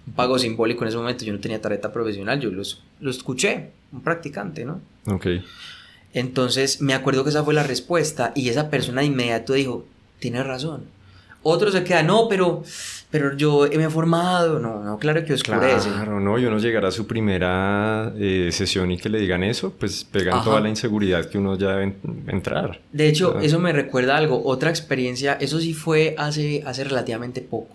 Speaker 1: un pago simbólico. En ese momento yo no tenía tarjeta profesional, yo lo escuché, un practicante, ¿no?
Speaker 2: Okay.
Speaker 1: Entonces me acuerdo que esa fue la respuesta, y esa persona de inmediato dijo, tienes razón. Otro se queda, no, pero yo me he formado. No, claro que oscurece.
Speaker 2: Claro, no, y uno llegará a su primera sesión y que le digan eso, pues pegan toda la inseguridad que uno ya debe entrar.
Speaker 1: De hecho, eso me recuerda algo, otra experiencia, eso sí fue hace relativamente poco.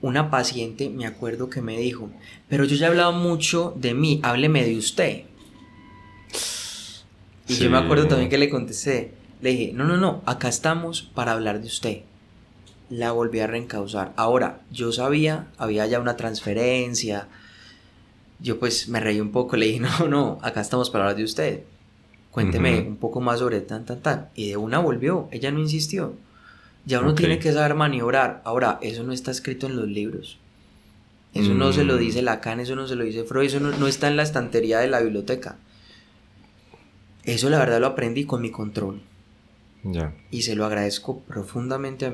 Speaker 1: Una paciente, me acuerdo que me dijo, pero yo ya he hablado mucho de mí, hábleme de usted. Y yo me acuerdo también que le contesté, le dije, no, acá estamos para hablar de usted. La volví a reencauzar. Ahora, yo sabía, había ya una transferencia. Yo pues me reí un poco, le dije, no, acá estamos para hablar de usted. Cuénteme un poco más sobre tan. Y de una volvió, ella no insistió. Ya uno tiene que saber maniobrar. Ahora, eso no está escrito en los libros. Eso no se lo dice Lacan, eso no se lo dice Freud, eso no está en la estantería de la biblioteca. Eso la verdad lo aprendí con mi control.
Speaker 2: Ya.
Speaker 1: Y se lo agradezco profundamente a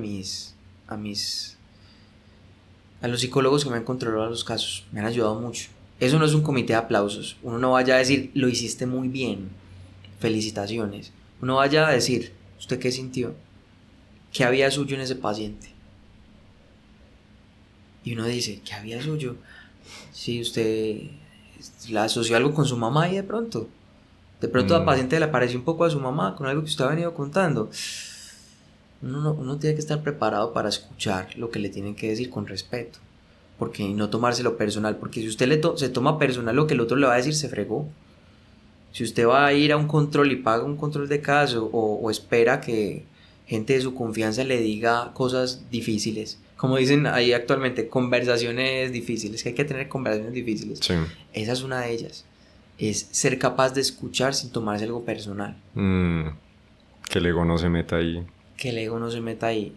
Speaker 1: los psicólogos que me han controlado los casos. Me han ayudado mucho. Eso no es un comité de aplausos. Uno no vaya a decir, lo hiciste muy bien, felicitaciones. Uno vaya a decir, ¿usted qué sintió? ¿Qué había suyo en ese paciente? Y uno dice, ¿qué había suyo? Sí, usted la asoció algo con su mamá y de pronto al paciente le pareció un poco a su mamá con algo que usted ha venido contando. Uno tiene que estar preparado para escuchar lo que le tienen que decir con respeto, porque no tomárselo personal, porque si usted se toma personal lo que el otro le va a decir, se fregó. Si usted va a ir a un control y paga un control de caso o espera que gente de su confianza le diga cosas difíciles, como dicen ahí actualmente, conversaciones difíciles, que hay que tener conversaciones difíciles.
Speaker 2: Sí.
Speaker 1: Esa es una de ellas, es ser capaz de escuchar sin tomarse algo personal.
Speaker 2: Que el ego no se meta ahí.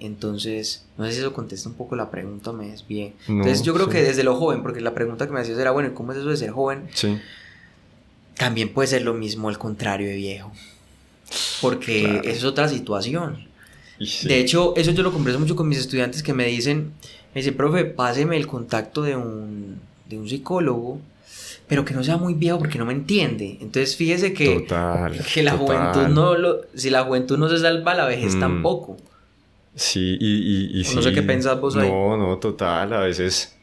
Speaker 1: Entonces, no sé si eso contesta un poco la pregunta, me desvié. Entonces yo creo que desde lo joven, porque la pregunta que me hacías era, bueno, ¿cómo es eso de ser joven?
Speaker 2: Sí.
Speaker 1: También puede ser lo mismo al contrario de viejo, porque eso es otra situación. Sí. De hecho, eso yo lo converso mucho con mis estudiantes que me dicen, profe, páseme el contacto de un psicólogo, pero que no sea muy viejo porque no me entiende. Entonces fíjese que la juventud si la juventud no se salva, la vejez tampoco.
Speaker 2: Sí, y
Speaker 1: O no sé qué
Speaker 2: sí,
Speaker 1: pensás vos ahí.
Speaker 2: no, no, total, a veces,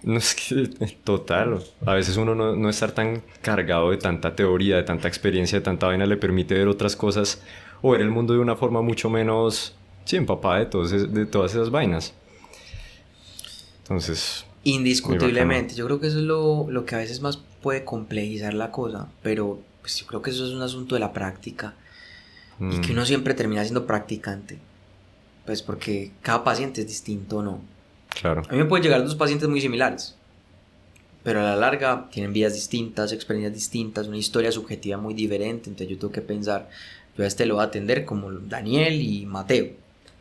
Speaker 2: no es que, total, a veces uno no estar tan cargado de tanta teoría, de tanta experiencia, de tanta vaina, le permite ver otras cosas o ver el mundo de una forma mucho menos, sí, empapada de todas esas vainas. Entonces, muy bacano.
Speaker 1: Indiscutiblemente, yo creo que eso es lo que a veces más puede complejizar la cosa, pero pues yo creo que eso es un asunto de la práctica y que
Speaker 2: Mm,
Speaker 1: uno siempre termina siendo practicante, pues porque cada paciente es distinto, ¿no?
Speaker 2: claro.
Speaker 1: A mí me pueden llegar dos pacientes muy similares, pero a la larga tienen vidas distintas, experiencias distintas, una historia subjetiva muy diferente, entonces yo tengo que pensar, yo a este lo voy a atender como Daniel y Mateo,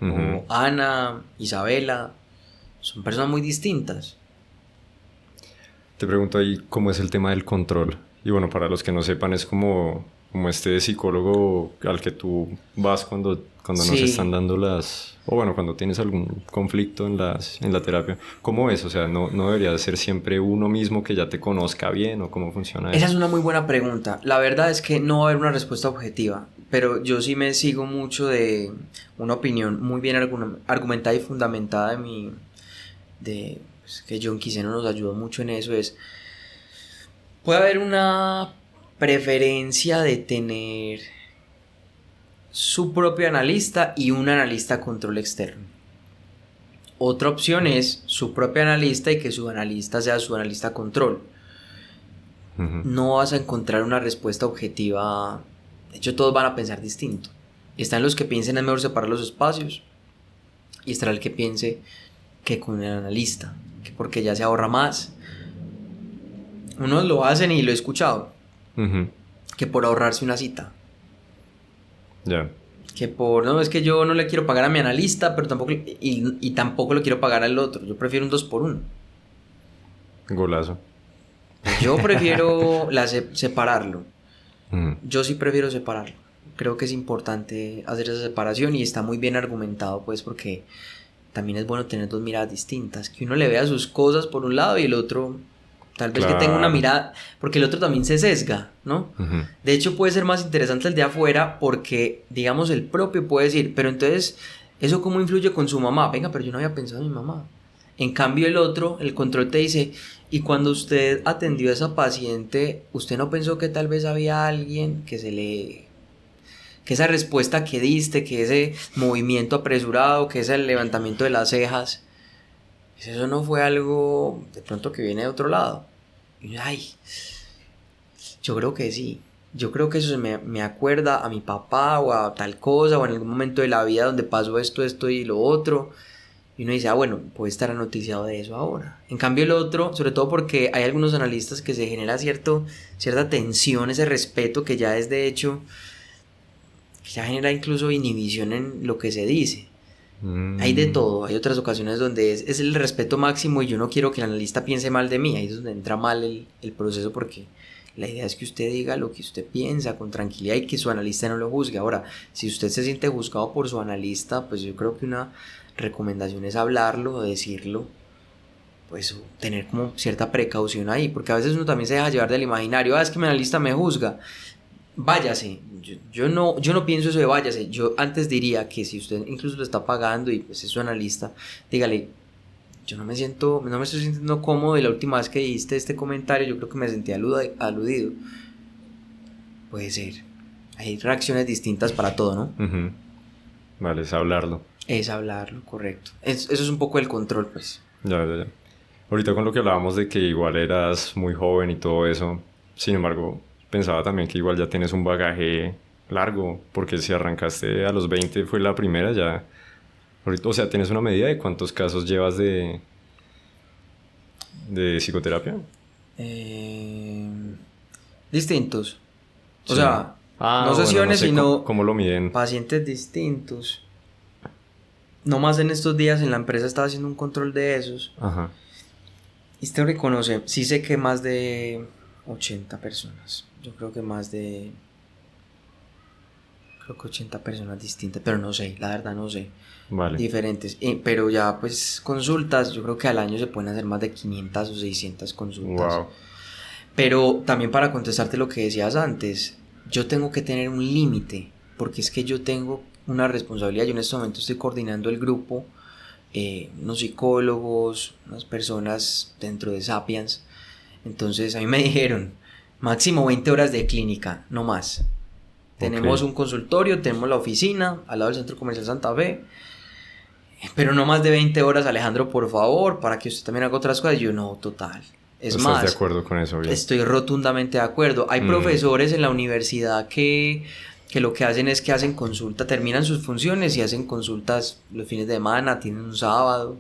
Speaker 2: Ujú.
Speaker 1: o Ana, Isabela, son personas muy distintas.
Speaker 2: Te pregunto ahí cómo es el tema del control. Y bueno, para los que no sepan, es como este psicólogo al que tú vas cuando no se están
Speaker 1: Sí,
Speaker 2: dando o bueno, cuando tienes algún conflicto en la terapia. ¿Cómo es? O sea, no debería ser siempre uno mismo que ya te conozca bien o cómo funciona
Speaker 1: esa
Speaker 2: eso.
Speaker 1: es una muy buena pregunta. La verdad es que no va a haber una respuesta objetiva, pero yo sí me sigo mucho de una opinión muy bien argumentada y fundamentada de pues, que John Quiseno nos ayudó mucho en eso, es, puede haber una preferencia de tener su propio analista y un analista control externo. Otra opción es su propio analista y que su analista sea su analista control.
Speaker 2: Ujú.
Speaker 1: No vas a encontrar una respuesta objetiva. De hecho, todos van a pensar distinto. Están los que piensen es mejor separar los espacios y estará el que piense que con el analista, que porque ya se ahorra más. Unos lo hacen y lo he escuchado,
Speaker 2: Ujú.
Speaker 1: que por ahorrarse una cita.
Speaker 2: Ya,
Speaker 1: Que por, no, es que yo no le quiero pagar a mi analista, pero tampoco, y tampoco lo quiero pagar al otro. Yo prefiero un 2 por 1.
Speaker 2: golazo.
Speaker 1: Pues yo prefiero separarlo.
Speaker 2: Ujú.
Speaker 1: Yo sí prefiero separarlo. Creo que es importante hacer esa separación y está muy bien argumentado, pues, porque también es bueno tener dos miradas distintas. Que uno le vea sus cosas por un lado y el otro, tal vez que tenga una
Speaker 2: Claro.
Speaker 1: mirada, porque el otro también se sesga, ¿no?
Speaker 2: Ujú.
Speaker 1: De hecho, puede ser más interesante el de afuera porque, digamos, el propio puede decir, pero entonces, ¿eso cómo influye con su mamá? Venga, pero yo no había pensado en mi mamá. En cambio, el otro, el control te dice, y cuando usted atendió a esa paciente, ¿usted no pensó que tal vez había alguien que esa respuesta que diste, que ese movimiento apresurado, que ese levantamiento de las cejas, pues eso no fue algo de pronto que viene de otro lado? Y ay, yo creo que sí. Yo creo que eso me acuerda a mi papá o a tal cosa o en algún momento de la vida donde pasó esto, esto y lo otro. Y uno dice, ah, bueno, puede estar anoticiado de eso ahora. En cambio el otro, sobre todo porque hay algunos analistas que se genera cierta tensión, ese respeto que ya es de hecho, que ya genera incluso inhibición en lo que se dice. Hay de
Speaker 2: Mm,
Speaker 1: todo, hay otras ocasiones donde es el respeto máximo y yo no quiero que el analista piense mal de mí, ahí es donde entra mal el proceso porque la idea es que usted diga lo que usted piensa con tranquilidad y que su analista no lo juzgue. Ahora, si usted se siente juzgado por su analista, pues yo creo que una recomendación es hablarlo, decirlo, pues tener como cierta precaución ahí, porque a veces uno también se deja llevar del imaginario, ah, es que mi analista me juzga, váyase. Yo no pienso eso de váyase. Yo antes diría que si usted incluso lo está pagando y pues es su analista, dígale, yo no me estoy sintiendo cómodo y la última vez que diste este comentario yo creo que me sentí aludido. Puede ser. Hay reacciones distintas para todo, ¿no?
Speaker 2: ujú. Vale, es hablarlo.
Speaker 1: Es hablarlo, correcto. Eso es un poco el control, pues.
Speaker 2: Ya, ya, ya. Ahorita con lo que hablábamos de que igual eras muy joven y todo eso, sin embargo, pensaba también que igual ya tienes un bagaje largo, porque si arrancaste a los 20 fue la primera ya. Ahorita, o sea, ¿tienes una medida de cuántos casos llevas de psicoterapia?
Speaker 1: Eh, distintos. O
Speaker 2: Sí.
Speaker 1: sea, no
Speaker 2: Ah, bueno, no
Speaker 1: sesiones,
Speaker 2: sé cómo,
Speaker 1: sino
Speaker 2: cómo lo miden.
Speaker 1: pacientes distintos. No más en estos días en la empresa estaba haciendo un control de esos.
Speaker 2: Ajá.
Speaker 1: Y usted reconoce, sí sé que más de 80 personas. Yo creo que creo que 80 personas distintas, pero no sé, la verdad no sé.
Speaker 2: Vale.
Speaker 1: Diferentes. Pero ya pues consultas, yo creo que al año se pueden hacer más de 500 o 600 consultas.
Speaker 2: Wow.
Speaker 1: Pero también para contestarte lo que decías antes, yo tengo que tener un límite. porque es que yo tengo una responsabilidad. Yo en este momento estoy coordinando el grupo, unos psicólogos, unas personas dentro de Sapiens. Entonces a mí me dijeron, máximo 20 horas de clínica, no más. Tenemos un consultorio, tenemos la oficina al lado del Centro Comercial Santa Fe, pero no más de 20 horas, Alejandro, por favor, para que usted también haga otras cosas. Y yo, no, total. Es
Speaker 2: ¿Estás
Speaker 1: más,
Speaker 2: de acuerdo con eso? Bien.
Speaker 1: estoy rotundamente de acuerdo. Hay profesores en la universidad que lo que hacen es que hacen consulta, terminan sus funciones y hacen consultas los fines de semana, tienen un sábado.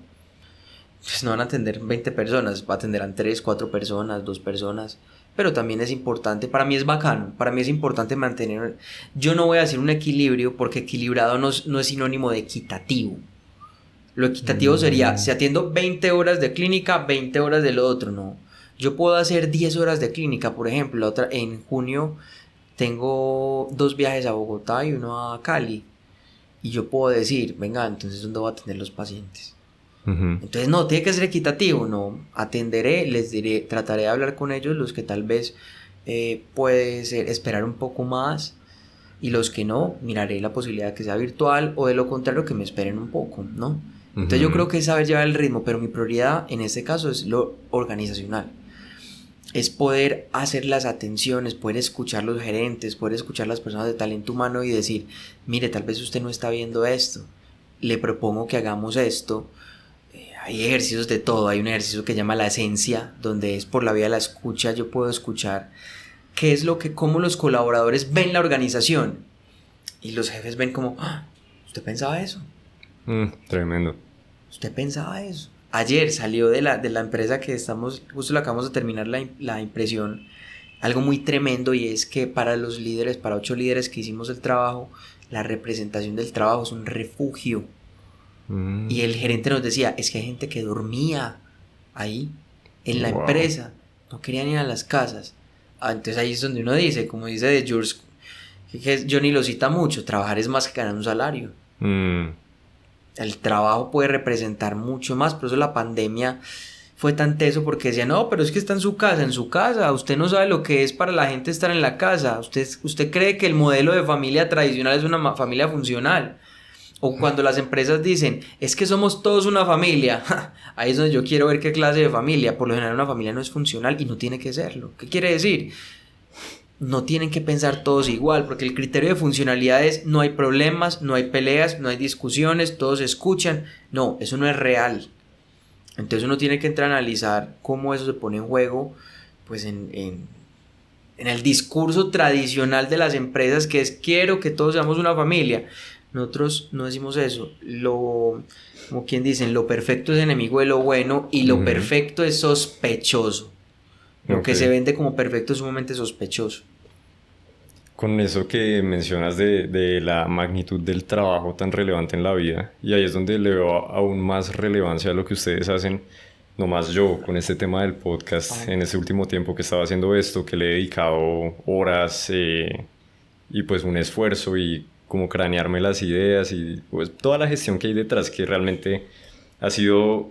Speaker 1: Pues no van a atender 20 personas, atenderán 3, 4 personas, 2 personas. Pero también es importante, para mí es bacano, para mí es importante mantener, yo no voy a decir un equilibrio, porque equilibrado no es sinónimo de equitativo. Lo equitativo sería, si atiendo 20 horas de clínica, 20 horas de lo otro, no. Yo puedo hacer 10 horas de clínica, por ejemplo, en junio tengo 2 viajes a Bogotá y uno a Cali. Y yo puedo decir, venga, entonces ¿dónde voy a atender los pacientes? Entonces no, tiene que ser equitativo, no, atenderé, les diré, trataré de hablar con ellos, los que tal vez puede ser esperar un poco más, y los que no, miraré la posibilidad de que sea virtual, o de lo contrario que me esperen un poco, ¿no? Entonces yo creo que es saber llevar el ritmo, pero mi prioridad en este caso es lo organizacional, es poder hacer las atenciones, poder escuchar los gerentes, poder escuchar las personas de talento humano y decir, mire, tal vez usted no está viendo esto, le propongo que hagamos esto. Hay ejercicios de todo, hay un ejercicio que se llama la esencia, donde es por la vía de la escucha, yo puedo escuchar qué es cómo los colaboradores ven la organización, y los jefes ven como, ¡ah! ¿Usted pensaba eso?
Speaker 2: Tremendo.
Speaker 1: ¿Usted pensaba eso? Ayer salió de la empresa que justo le acabamos de terminar la impresión, algo muy tremendo, y es que para los líderes, para 8 líderes que hicimos el trabajo, la representación del trabajo es un refugio. Y el gerente nos decía, es que hay gente que dormía ahí en la empresa, no querían ir a las casas. Entonces ahí es donde uno dice, como dice de George, que Johnny lo cita mucho, trabajar es más que ganar un salario. El trabajo puede representar mucho más, por eso la pandemia fue tan teso, porque decía, no, pero es que está en su casa, usted no sabe lo que es para la gente estar en la casa, usted cree que el modelo de familia tradicional es una familia funcional. O cuando las empresas dicen, es que somos todos una familia, ahí es donde yo quiero ver qué clase de familia. Por lo general una familia no es funcional y no tiene que serlo. ¿Qué quiere decir? No tienen que pensar todos igual, porque el criterio de funcionalidad es no hay problemas, no hay peleas, no hay discusiones, todos escuchan. No, eso no es real. Entonces uno tiene que entrar a analizar cómo eso se pone en juego, pues en el discurso tradicional de las empresas, que es quiero que todos seamos una familia. Nosotros no decimos eso. Como quien dicen, lo perfecto es enemigo de lo bueno, y lo perfecto es sospechoso. Lo que se vende como perfecto es sumamente sospechoso.
Speaker 2: Con eso que mencionas de la magnitud del trabajo tan relevante en la vida, y ahí es donde le veo aún más relevancia a lo que ustedes hacen, no más yo con este tema del podcast. En este último tiempo que estaba haciendo esto, que le he dedicado horas y pues un esfuerzo, y como cranearme las ideas y pues toda la gestión que hay detrás, que realmente ha sido,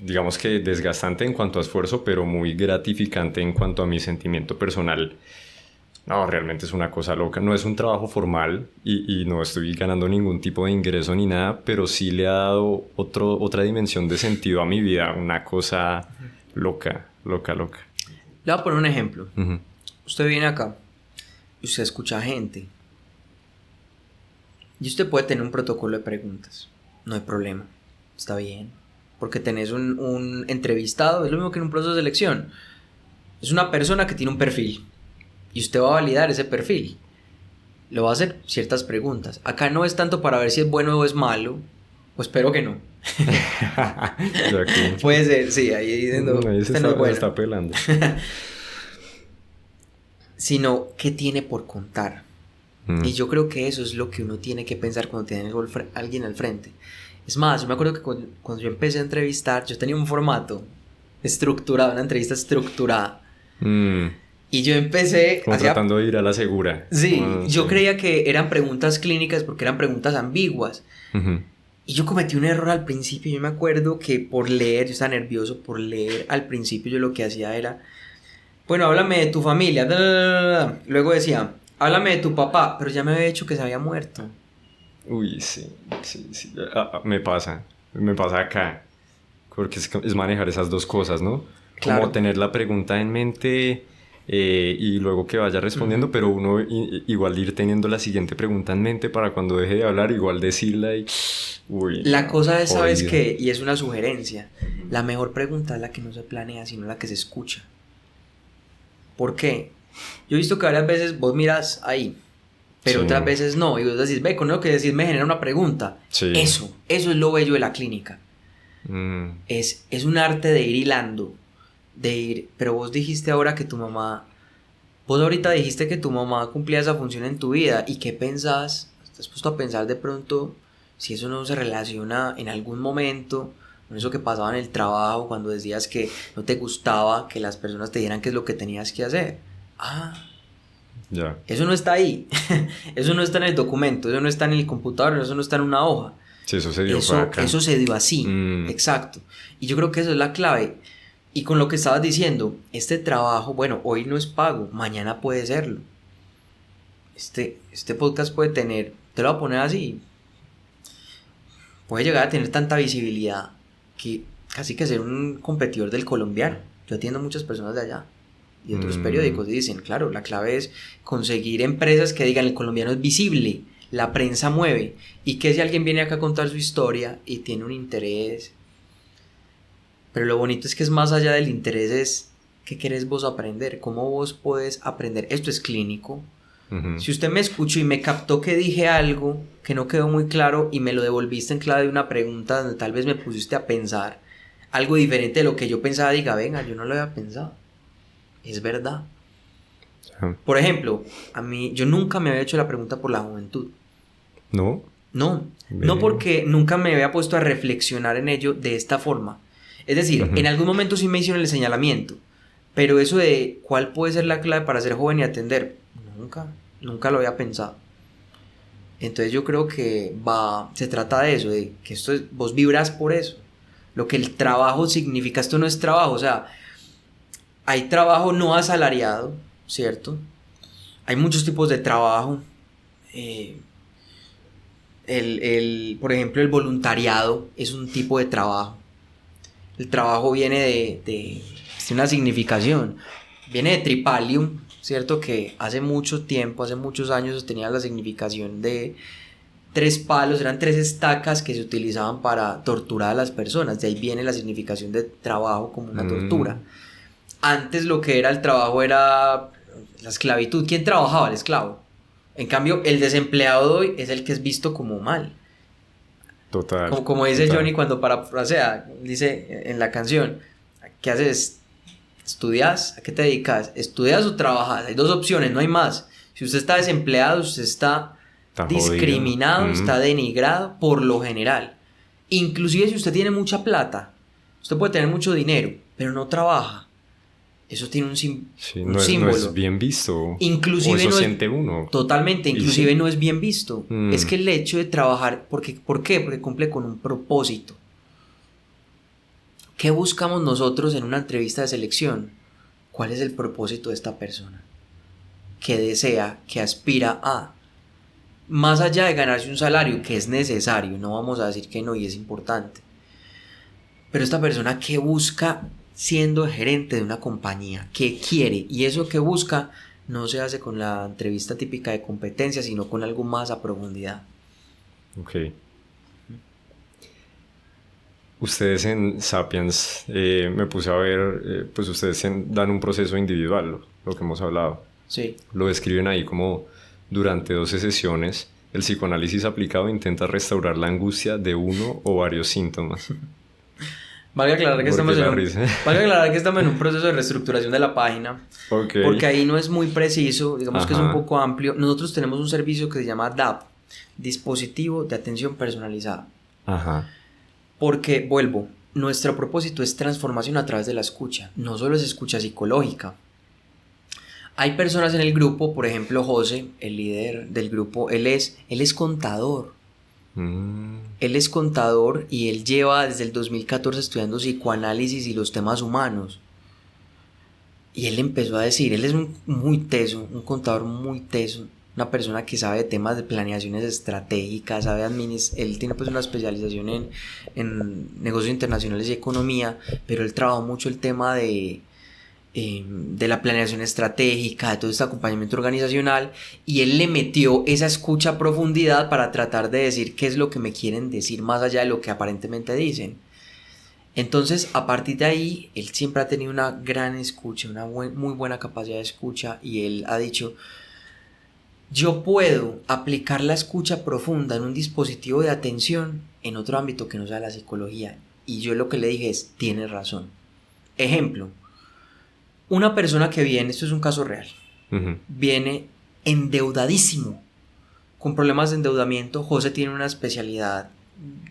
Speaker 2: digamos que desgastante en cuanto a esfuerzo, pero muy gratificante en cuanto a mi sentimiento personal. No, realmente es una cosa loca. No es un trabajo formal y no estoy ganando ningún tipo de ingreso ni nada, pero sí le ha dado otra dimensión de sentido a mi vida. Una cosa loca. Le
Speaker 1: voy a poner un ejemplo. Usted viene acá y usted escucha gente. Y usted puede tener un protocolo de preguntas. No hay problema. Está bien. Porque tenés un entrevistado. Es lo mismo que en un proceso de selección. Es una persona que tiene un perfil. Y usted va a validar ese perfil. Le va a hacer ciertas preguntas. Acá no es tanto para ver si es bueno o es malo. O espero que no. Puede ser, sí. Ahí diciendo,
Speaker 2: se está pelando.
Speaker 1: Sino, ¿qué tiene por contar? Y yo creo que eso es lo que uno tiene que pensar cuando tiene alguien al frente. Es más, yo me acuerdo que cuando yo empecé a entrevistar, yo tenía un formato estructurado, una entrevista estructurada. Y yo empecé...
Speaker 2: Como tratando de ir a la segura.
Speaker 1: Sí, yo creía que eran preguntas clínicas porque eran preguntas ambiguas. Y yo cometí un error al principio. Yo me acuerdo que por leer, yo estaba nervioso por leer. Al principio yo lo que hacía era... Bueno, háblame de tu familia. Luego decía... háblame de tu papá, pero ya me había dicho que se había muerto.
Speaker 2: Uy, sí. Me pasa acá, porque es manejar esas dos cosas, ¿no?
Speaker 1: Claro.
Speaker 2: Como tener la pregunta en mente y luego que vaya respondiendo, pero uno igual ir teniendo la siguiente pregunta en mente para cuando deje de hablar, igual decirla y... Uy,
Speaker 1: La
Speaker 2: no,
Speaker 1: cosa es, ¿sabes
Speaker 2: jodido.
Speaker 1: qué? Y es una sugerencia. La mejor pregunta es la que no se planea, sino la que se escucha. ¿Por qué? Yo he visto que varias veces vos miras ahí, pero
Speaker 2: Sí.
Speaker 1: otras veces no. Y vos decís, ve, con lo que decís me genera una pregunta.
Speaker 2: Sí.
Speaker 1: Eso es lo bello de la clínica. Es un arte de ir hilando, de ir... Pero vos dijiste ahora que tu mamá... Vos ahorita dijiste que tu mamá cumplía esa función en tu vida. ¿Y qué pensás? ¿Estás puesto a pensar de pronto si eso no se relaciona en algún momento con eso que pasaba en el trabajo cuando decías que no te gustaba que las personas te dijeran qué es lo que tenías que hacer? Ah,
Speaker 2: Ya.
Speaker 1: eso no está ahí. Eso no está en el documento, eso no está en el computador, eso no está en una hoja.
Speaker 2: Sí, eso se dio fue acá.
Speaker 1: Eso se dio así, exacto. Y yo creo que eso es la clave. Y con lo que estabas diciendo, este trabajo, bueno, hoy no es pago, mañana puede serlo. Este podcast puede tener, te lo voy a poner así, puede llegar a tener tanta visibilidad que casi que ser un competidor del colombiano. Yo atiendo a muchas personas de allá y otros periódicos y dicen, claro, la clave es conseguir empresas que digan el colombiano es visible, la prensa mueve, y que si alguien viene acá a contar su historia y tiene un interés, pero lo bonito es que es más allá del interés, es qué querés vos aprender, cómo vos podés aprender. Esto es clínico. Si usted me escuchó y me captó que dije algo que no quedó muy claro y me lo devolviste en clave de una pregunta donde tal vez me pusiste a pensar algo diferente de lo que yo pensaba, diga, venga, yo no lo había pensado, es verdad. Por ejemplo, a mí, yo nunca me había hecho la pregunta por la juventud.
Speaker 2: ¿No?
Speaker 1: No porque nunca me había puesto a reflexionar en ello de esta forma. Es decir, en algún momento sí me hicieron el señalamiento, pero eso de cuál puede ser la clave para ser joven y atender, nunca lo había pensado. Entonces yo creo que se trata de eso, de que vos vibras por eso. Lo que el trabajo significa, esto no es trabajo, o sea, hay trabajo no asalariado, ¿cierto? Hay muchos tipos de trabajo. Por ejemplo, el voluntariado es un tipo de trabajo. El trabajo viene de una significación. Viene de tripalium, ¿cierto? Que hace mucho tiempo, hace muchos años tenía la significación de 3 palos, eran 3 estacas que se utilizaban para torturar a las personas. De ahí viene la significación de trabajo como una tortura. Antes lo que era el trabajo era la esclavitud. ¿Quién trabajaba? El esclavo. En cambio, el desempleado hoy es el que es visto como mal.
Speaker 2: Total.
Speaker 1: Como dice Johnny cuando parafrasea, dice en la canción, ¿qué haces? ¿Estudias? ¿A qué te dedicas? ¿Estudias o trabajas? Hay 2 opciones, no hay más. Si usted está desempleado, usted está discriminado, está denigrado por lo general. Inclusive si usted tiene mucha plata, usted puede tener mucho dinero, pero no trabaja. Eso tiene un símbolo.
Speaker 2: No es bien visto.
Speaker 1: Inclusive
Speaker 2: o eso
Speaker 1: no
Speaker 2: siente uno.
Speaker 1: Totalmente, inclusive
Speaker 2: sí.
Speaker 1: no es bien visto. Es que el hecho de trabajar, ¿por qué? Porque cumple con un propósito. ¿Qué buscamos nosotros en una entrevista de selección? ¿Cuál es el propósito de esta persona? ¿Qué desea? ¿Qué aspira a? Más allá de ganarse un salario, que es necesario, no vamos a decir que no y es importante. Pero esta persona, ¿qué busca siendo gerente de una compañía? ¿Qué quiere? Y eso que busca no se hace con la entrevista típica de competencia, sino con algo más a profundidad.
Speaker 2: Ok. Ustedes en Sapiens, me puse a ver, pues ustedes dan un proceso individual, lo que hemos hablado.
Speaker 1: Sí.
Speaker 2: Lo describen ahí como durante 12 sesiones, el psicoanálisis aplicado intenta restaurar la angustia de uno o varios síntomas.
Speaker 1: Valga aclarar que estamos en un proceso de reestructuración de la página.
Speaker 2: Okay.
Speaker 1: Porque ahí no es muy preciso, digamos que es un poco amplio. Nosotros tenemos un servicio que se llama DAP, Dispositivo de Atención Personalizada.
Speaker 2: Ajá.
Speaker 1: Porque, vuelvo, nuestro propósito es transformación a través de la escucha. No solo es escucha psicológica. Hay personas en el grupo, por ejemplo, José, el líder del grupo, él es contador. Él es contador y él lleva desde el 2014 estudiando psicoanálisis y los temas humanos. Y él empezó a decir, él es muy teso, un contador muy teso, una persona que sabe de temas de planeaciones estratégicas, él tiene pues una especialización en negocios internacionales y economía, pero él trabajó mucho el tema de la planeación estratégica, de todo este acompañamiento organizacional, y él le metió esa escucha a profundidad para tratar de decir qué es lo que me quieren decir más allá de lo que aparentemente dicen. Entonces, a partir de ahí, él siempre ha tenido una gran escucha, muy buena capacidad de escucha, y él ha dicho, yo puedo aplicar la escucha profunda en un dispositivo de atención en otro ámbito que no sea la psicología. Y yo lo que le dije es, tienes razón. Ejemplo, una persona que viene, esto es un caso real, viene endeudadísimo, con problemas de endeudamiento. José tiene una especialidad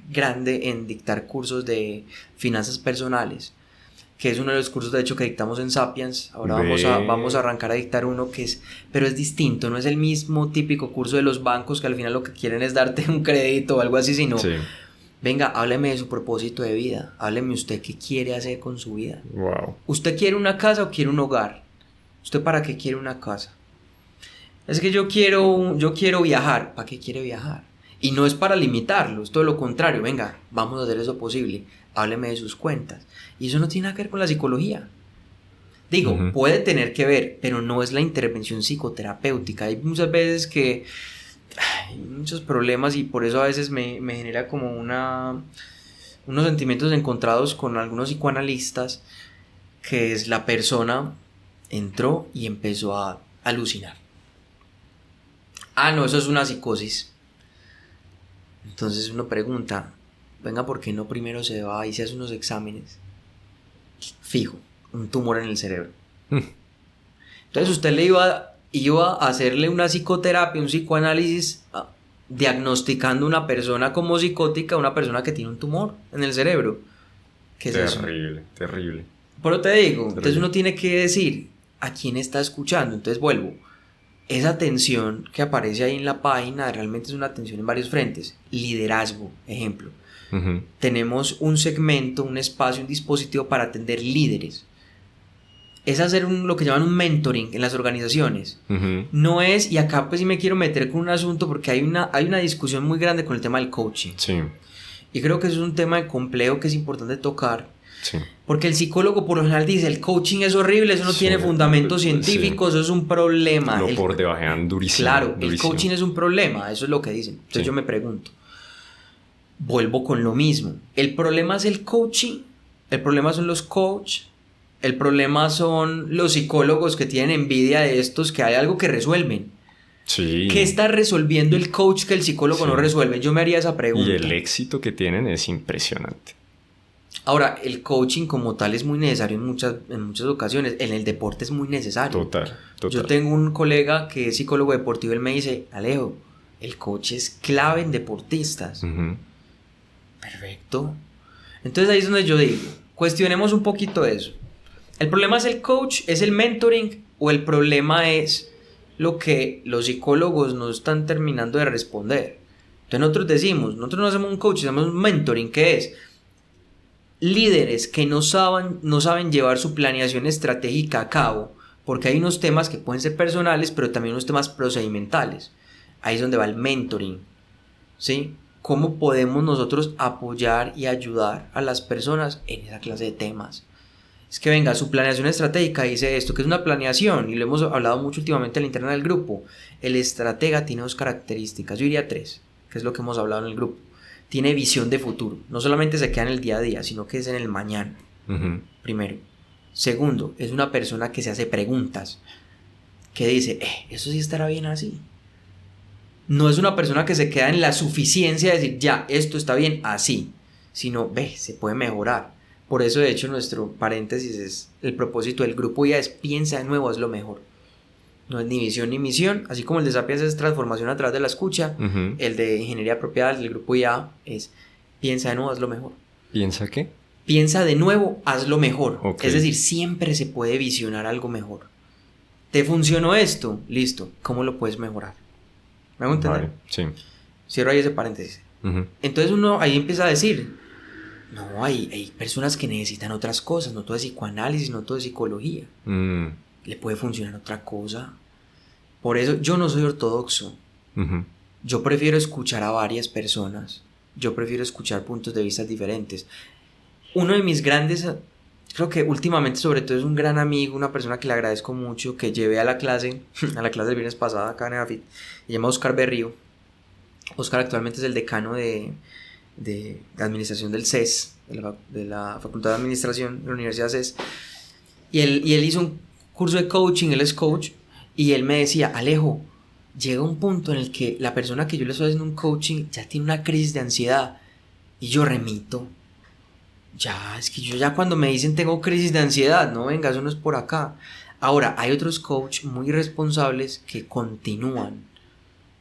Speaker 1: grande en dictar cursos de finanzas personales, que es uno de los cursos de hecho que dictamos en Sapiens. Ahora vamos a arrancar a dictar uno pero es distinto, no es el mismo típico curso de los bancos que al final lo que quieren es darte un crédito o algo así, sino venga, hábleme de su propósito de vida, hábleme usted qué quiere hacer con su vida.
Speaker 2: Wow.
Speaker 1: ¿Usted quiere una casa o quiere un hogar? ¿Usted para qué quiere una casa? Es que yo quiero viajar. ¿Para qué quiere viajar? Y no es para limitarlo, es todo lo contrario. Venga, vamos a hacer eso posible. Hábleme de sus cuentas. Y eso no tiene nada que ver con la psicología. Digo, puede tener que ver, pero no es la intervención psicoterapéutica. Hay muchas veces que hay muchos problemas y por eso a veces me genera como unos sentimientos encontrados con algunos psicoanalistas, que es la persona entró y empezó a alucinar. No, eso es una psicosis. Entonces uno pregunta, venga, ¿por qué no primero se va y se hace unos exámenes? Fijo, un tumor en el cerebro. Entonces usted iba a hacerle una psicoterapia, un psicoanálisis, diagnosticando una persona como psicótica, una persona que tiene un tumor en el cerebro. ¿Qué es eso?
Speaker 2: Terrible.
Speaker 1: Pero te digo, entonces uno tiene que decir a quién está escuchando. Entonces vuelvo. Esa tensión que aparece ahí en la página realmente es una tensión en varios frentes. Liderazgo, ejemplo. Tenemos un segmento, un espacio, un dispositivo para atender líderes. Es hacer lo que llaman un mentoring en las organizaciones. No es, y acá pues sí me quiero meter con un asunto porque hay una discusión muy grande con el tema del coaching.
Speaker 2: Sí.
Speaker 1: Y creo que eso es un tema complejo que es importante tocar.
Speaker 2: Sí.
Speaker 1: Porque el psicólogo por lo general dice, el coaching es horrible, eso no tiene fundamentos científicos, eso es un problema.
Speaker 2: Lo por debajean durísimo.
Speaker 1: Claro,
Speaker 2: durísimo.
Speaker 1: El coaching es un problema, eso es lo que dicen. Entonces yo me pregunto, vuelvo con lo mismo. ¿El problema es el coaching? ¿El problema son los coaches? ¿El problema son los psicólogos que tienen envidia de estos, que hay algo que resuelven?
Speaker 2: Sí.
Speaker 1: ¿Qué está resolviendo el coach que el psicólogo no resuelve? Yo me haría esa pregunta.
Speaker 2: Y el éxito que tienen es impresionante.
Speaker 1: Ahora, el coaching como tal es muy necesario en muchas ocasiones. En el deporte es muy necesario.
Speaker 2: Total.
Speaker 1: Yo tengo un colega que es psicólogo deportivo. Él me dice, Alejo, el coach es clave en deportistas. Perfecto. Entonces ahí es donde yo digo, cuestionemos un poquito eso. ¿El problema es el coach? ¿Es el mentoring? ¿O el problema es lo que los psicólogos no están terminando de responder? Entonces nosotros no hacemos un coaching, hacemos un mentoring, que es líderes que no saben llevar su planeación estratégica a cabo, porque hay unos temas que pueden ser personales, pero también unos temas procedimentales. Ahí es donde va el mentoring, ¿sí? ¿Cómo podemos nosotros apoyar y ayudar a las personas en esa clase de temas? Es que venga, su planeación estratégica dice esto, que es una planeación, y lo hemos hablado mucho últimamente en la interna del grupo. El estratega tiene 2 características, yo diría 3, que es lo que hemos hablado en el grupo. Tiene visión de futuro, no solamente se queda en el día a día, sino que es en el mañana, primero. Segundo, es una persona que se hace preguntas, que dice, ¿eso sí estará bien así? No es una persona que se queda en la suficiencia de decir, ya, esto está bien así, sino, se puede mejorar. Por eso, de hecho, nuestro paréntesis es el propósito del grupo IA es piensa de nuevo, es lo mejor. No es ni visión ni misión, así como el de Sapiens es transformación a través de la escucha, el de ingeniería apropiada del grupo IA es piensa de nuevo, haz lo mejor.
Speaker 2: ¿Piensa qué?
Speaker 1: Piensa de nuevo, haz lo mejor.
Speaker 2: Okay.
Speaker 1: Es decir, siempre se puede visionar algo mejor. ¿Te funcionó esto? Listo. ¿Cómo lo puedes mejorar? ¿Me hago entender?
Speaker 2: Vale, sí.
Speaker 1: Cierro ahí ese paréntesis. Entonces uno ahí empieza a decir, No, hay personas que necesitan otras cosas, no todo es psicoanálisis, no todo es psicología. Le puede funcionar otra cosa. Por eso yo no soy ortodoxo.
Speaker 2: Ujú.
Speaker 1: Yo prefiero escuchar a varias personas. Yo prefiero escuchar puntos de vista diferentes. Uno de mis grandes, creo que últimamente sobre todo es un gran amigo, una persona que le agradezco mucho, que llevé a la clase del viernes pasado acá en EAFIT, se llama Oscar Berrío. Oscar actualmente es el decano de administración del CES, de la Facultad de Administración de la Universidad CES. Y él hizo un curso de coaching, él es coach, y él me decía, Alejo, llega un punto en el que la persona que yo le estoy haciendo un coaching ya tiene una crisis de ansiedad, y yo remito. Ya, es que yo ya cuando me dicen tengo crisis de ansiedad, no, venga, eso no es por acá. Ahora, hay otros coach muy responsables que continúan.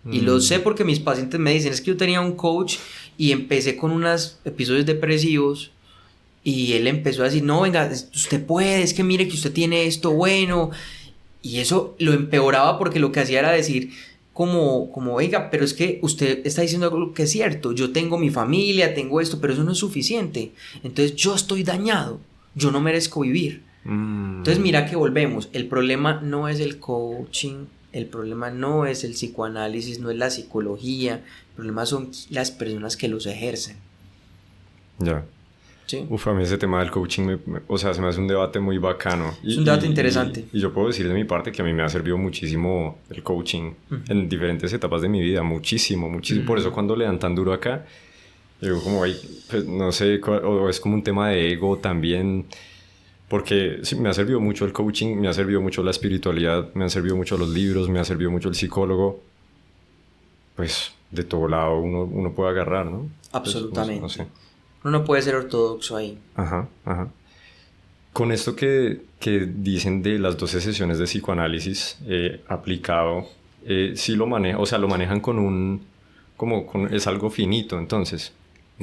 Speaker 1: Y lo sé porque mis pacientes me dicen, es que yo tenía un coach y empecé con unos episodios depresivos y él empezó a decir, no, venga, usted puede, es que mire que usted tiene esto bueno. Y eso lo empeoraba porque lo que hacía era decir como oiga, pero es que usted está diciendo algo que es cierto, yo tengo mi familia, tengo esto, pero eso no es suficiente. Entonces yo estoy dañado, yo no merezco vivir. Entonces mira que volvemos, el problema no es el coaching, el problema no es el psicoanálisis, no es la psicología, el problema son las personas que los ejercen.
Speaker 2: Ya.
Speaker 1: ¿Sí?
Speaker 2: Uf, a mí ese tema del coaching, o sea, se me hace un debate muy bacano.
Speaker 1: Es un debate interesante.
Speaker 2: Y yo puedo decir de mi parte que a mí me ha servido muchísimo el coaching en diferentes etapas de mi vida, muchísimo. Por eso cuando le dan tan duro acá, yo como, pues, no sé, o es como un tema de ego también, porque sí, me ha servido mucho el coaching, me ha servido mucho la espiritualidad, me han servido mucho los libros, me ha servido mucho el psicólogo. Pues de todo lado uno puede agarrar, ¿no?
Speaker 1: Absolutamente.
Speaker 2: Pues, no sé.
Speaker 1: Uno no puede ser ortodoxo ahí.
Speaker 2: Ajá. Con esto que dicen de las 12 sesiones de psicoanálisis aplicado, sí lo manejan, o sea, lo manejan es algo finito, entonces.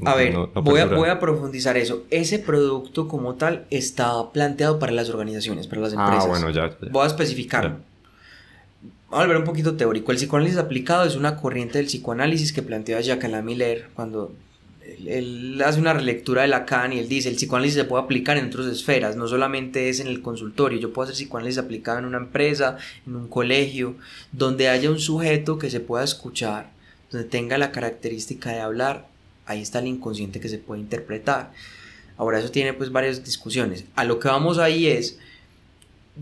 Speaker 1: A ver, voy a profundizar eso. Ese producto como tal está planteado para las organizaciones, para las empresas.
Speaker 2: Ah, bueno, ya.
Speaker 1: Voy a especificarlo. Vamos a ver un poquito teórico. El psicoanálisis aplicado es una corriente del psicoanálisis que plantea Jacques Miller cuando él hace una relectura de Lacan y él dice el psicoanálisis se puede aplicar en otras esferas, no solamente es en el consultorio. Yo puedo hacer psicoanálisis aplicado en una empresa, en un colegio, donde haya un sujeto que se pueda escuchar, donde tenga la característica de hablar. Ahí está el inconsciente que se puede interpretar. Ahora eso tiene pues varias discusiones. A lo que vamos ahí es,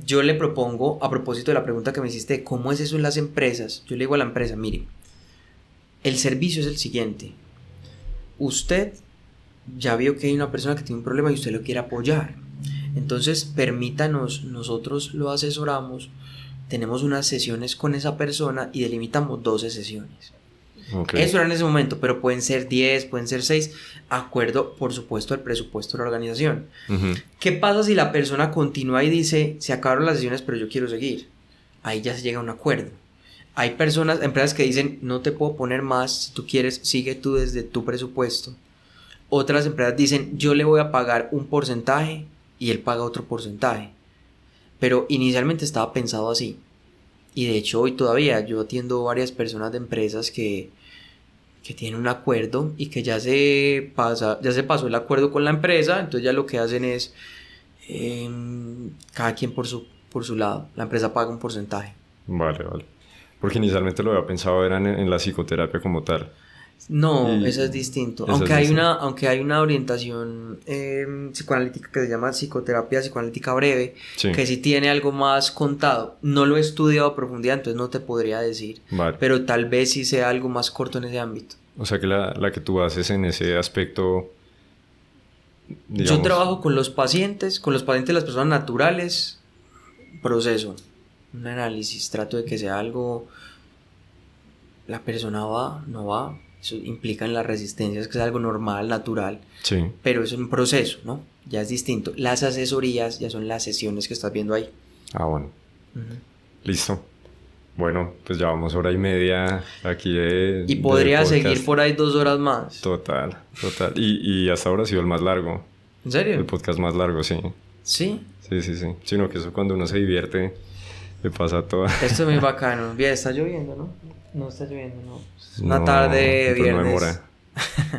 Speaker 1: yo le propongo, a propósito de la pregunta que me hiciste, ¿cómo es eso en las empresas? Yo le digo a la empresa, mire, el servicio es el siguiente. Usted ya vio que hay una persona que tiene un problema y usted lo quiere apoyar. Entonces permítanos, nosotros lo asesoramos, tenemos unas sesiones con esa persona y delimitamos 12 sesiones. Okay. Eso era en ese momento, pero pueden ser 10, pueden ser 6, acuerdo, por supuesto, al presupuesto de la organización. ¿Qué pasa si la persona continúa y dice, se acabaron las sesiones, pero yo quiero seguir? Ahí ya se llega a un acuerdo. Hay empresas que dicen, no te puedo poner más, si tú quieres, sigue tú desde tu presupuesto. Otras empresas dicen, yo le voy a pagar un porcentaje y él paga otro porcentaje. Pero inicialmente estaba pensado así. Y de hecho hoy todavía yo atiendo varias personas de empresas que tienen un acuerdo y que ya se pasó el acuerdo con la empresa, entonces ya lo que hacen es cada quien por su lado, la empresa paga un porcentaje.
Speaker 2: Vale. Porque inicialmente lo había pensado era en la psicoterapia como tal.
Speaker 1: No, eso es distinto. Aunque hay una orientación psicoanalítica que se llama psicoterapia psicoanalítica breve, sí, que sí tiene algo más contado. No lo he estudiado a profundidad, entonces no te podría decir. Vale. Pero tal vez sí sea algo más corto en ese ámbito.
Speaker 2: O sea que la que tú haces en ese aspecto, digamos...
Speaker 1: Yo trabajo con los pacientes, las personas naturales, proceso, un análisis, trato de que sea algo, la persona va, no va, eso implica en las resistencias que es algo normal, natural, sí, pero es un proceso, ¿no? Ya es distinto. Las asesorías ya son las sesiones que estás viendo ahí.
Speaker 2: Ah, bueno. Listo. Bueno, pues ya vamos 1:30 aquí de...
Speaker 1: Y podría seguir por ahí 2 horas más.
Speaker 2: Total. Y hasta ahora ha sido el más largo.
Speaker 1: ¿En serio?
Speaker 2: El podcast más largo, sí.
Speaker 1: ¿Sí?
Speaker 2: Sí. Sino que eso cuando uno se divierte, le pasa todo.
Speaker 1: Esto es muy bacano. Bien, está lloviendo, ¿no? No está lloviendo, no. Es una tarde de viernes.
Speaker 2: No demora.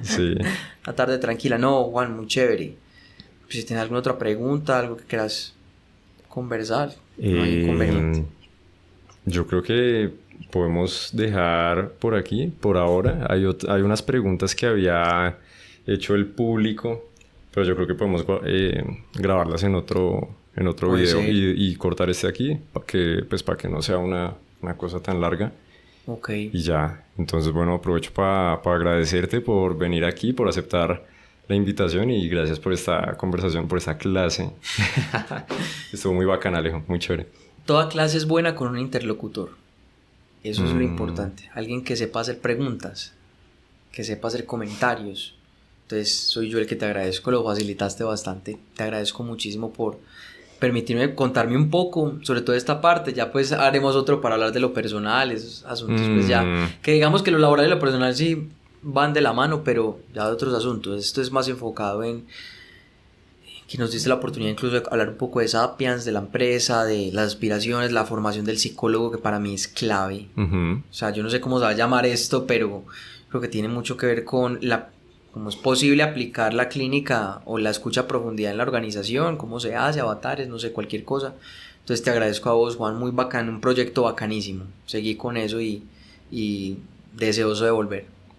Speaker 2: Sí.
Speaker 1: Una tarde tranquila. No, Juan, muy chévere. Pues si tienes alguna otra pregunta, algo que quieras conversar, no hay inconveniente.
Speaker 2: Yo creo que podemos dejar por aquí, por ahora. Hay unas preguntas que había hecho el público, pero yo creo que podemos grabarlas en otro
Speaker 1: Puede
Speaker 2: video
Speaker 1: ser.
Speaker 2: y cortar este aquí para que no sea una cosa tan larga.
Speaker 1: Ok.
Speaker 2: Y ya, entonces bueno, aprovecho para agradecerte por venir aquí, por aceptar la invitación y gracias por esta conversación, por esta clase. Estuvo muy bacana, Alejo, muy chévere.
Speaker 1: Toda clase es buena con un interlocutor. Eso es lo
Speaker 2: Mm,
Speaker 1: importante. Alguien que sepa hacer preguntas, que sepa hacer comentarios. Entonces soy yo el que te agradezco, lo facilitaste bastante. Te agradezco muchísimo por permitirme contarme un poco sobre toda esta parte. Ya pues haremos otro para hablar de lo personal, esos asuntos pues ya,
Speaker 2: mm,
Speaker 1: que digamos que lo laboral y lo personal sí van de la mano, pero ya de otros asuntos. Esto es más enfocado en que nos diste la oportunidad incluso de hablar un poco de Sapiens, de la empresa, de las aspiraciones, la formación del psicólogo, que para mí es clave.
Speaker 2: ujú.
Speaker 1: O sea, yo no sé cómo se va a llamar esto, pero creo que tiene mucho que ver con cómo es posible aplicar la clínica o la escucha a profundidad en la organización, cómo se hace, avatares, no sé, cualquier cosa. Entonces te agradezco a vos, Juan, muy bacán, un proyecto bacanísimo. Seguí con eso y deseoso de volver.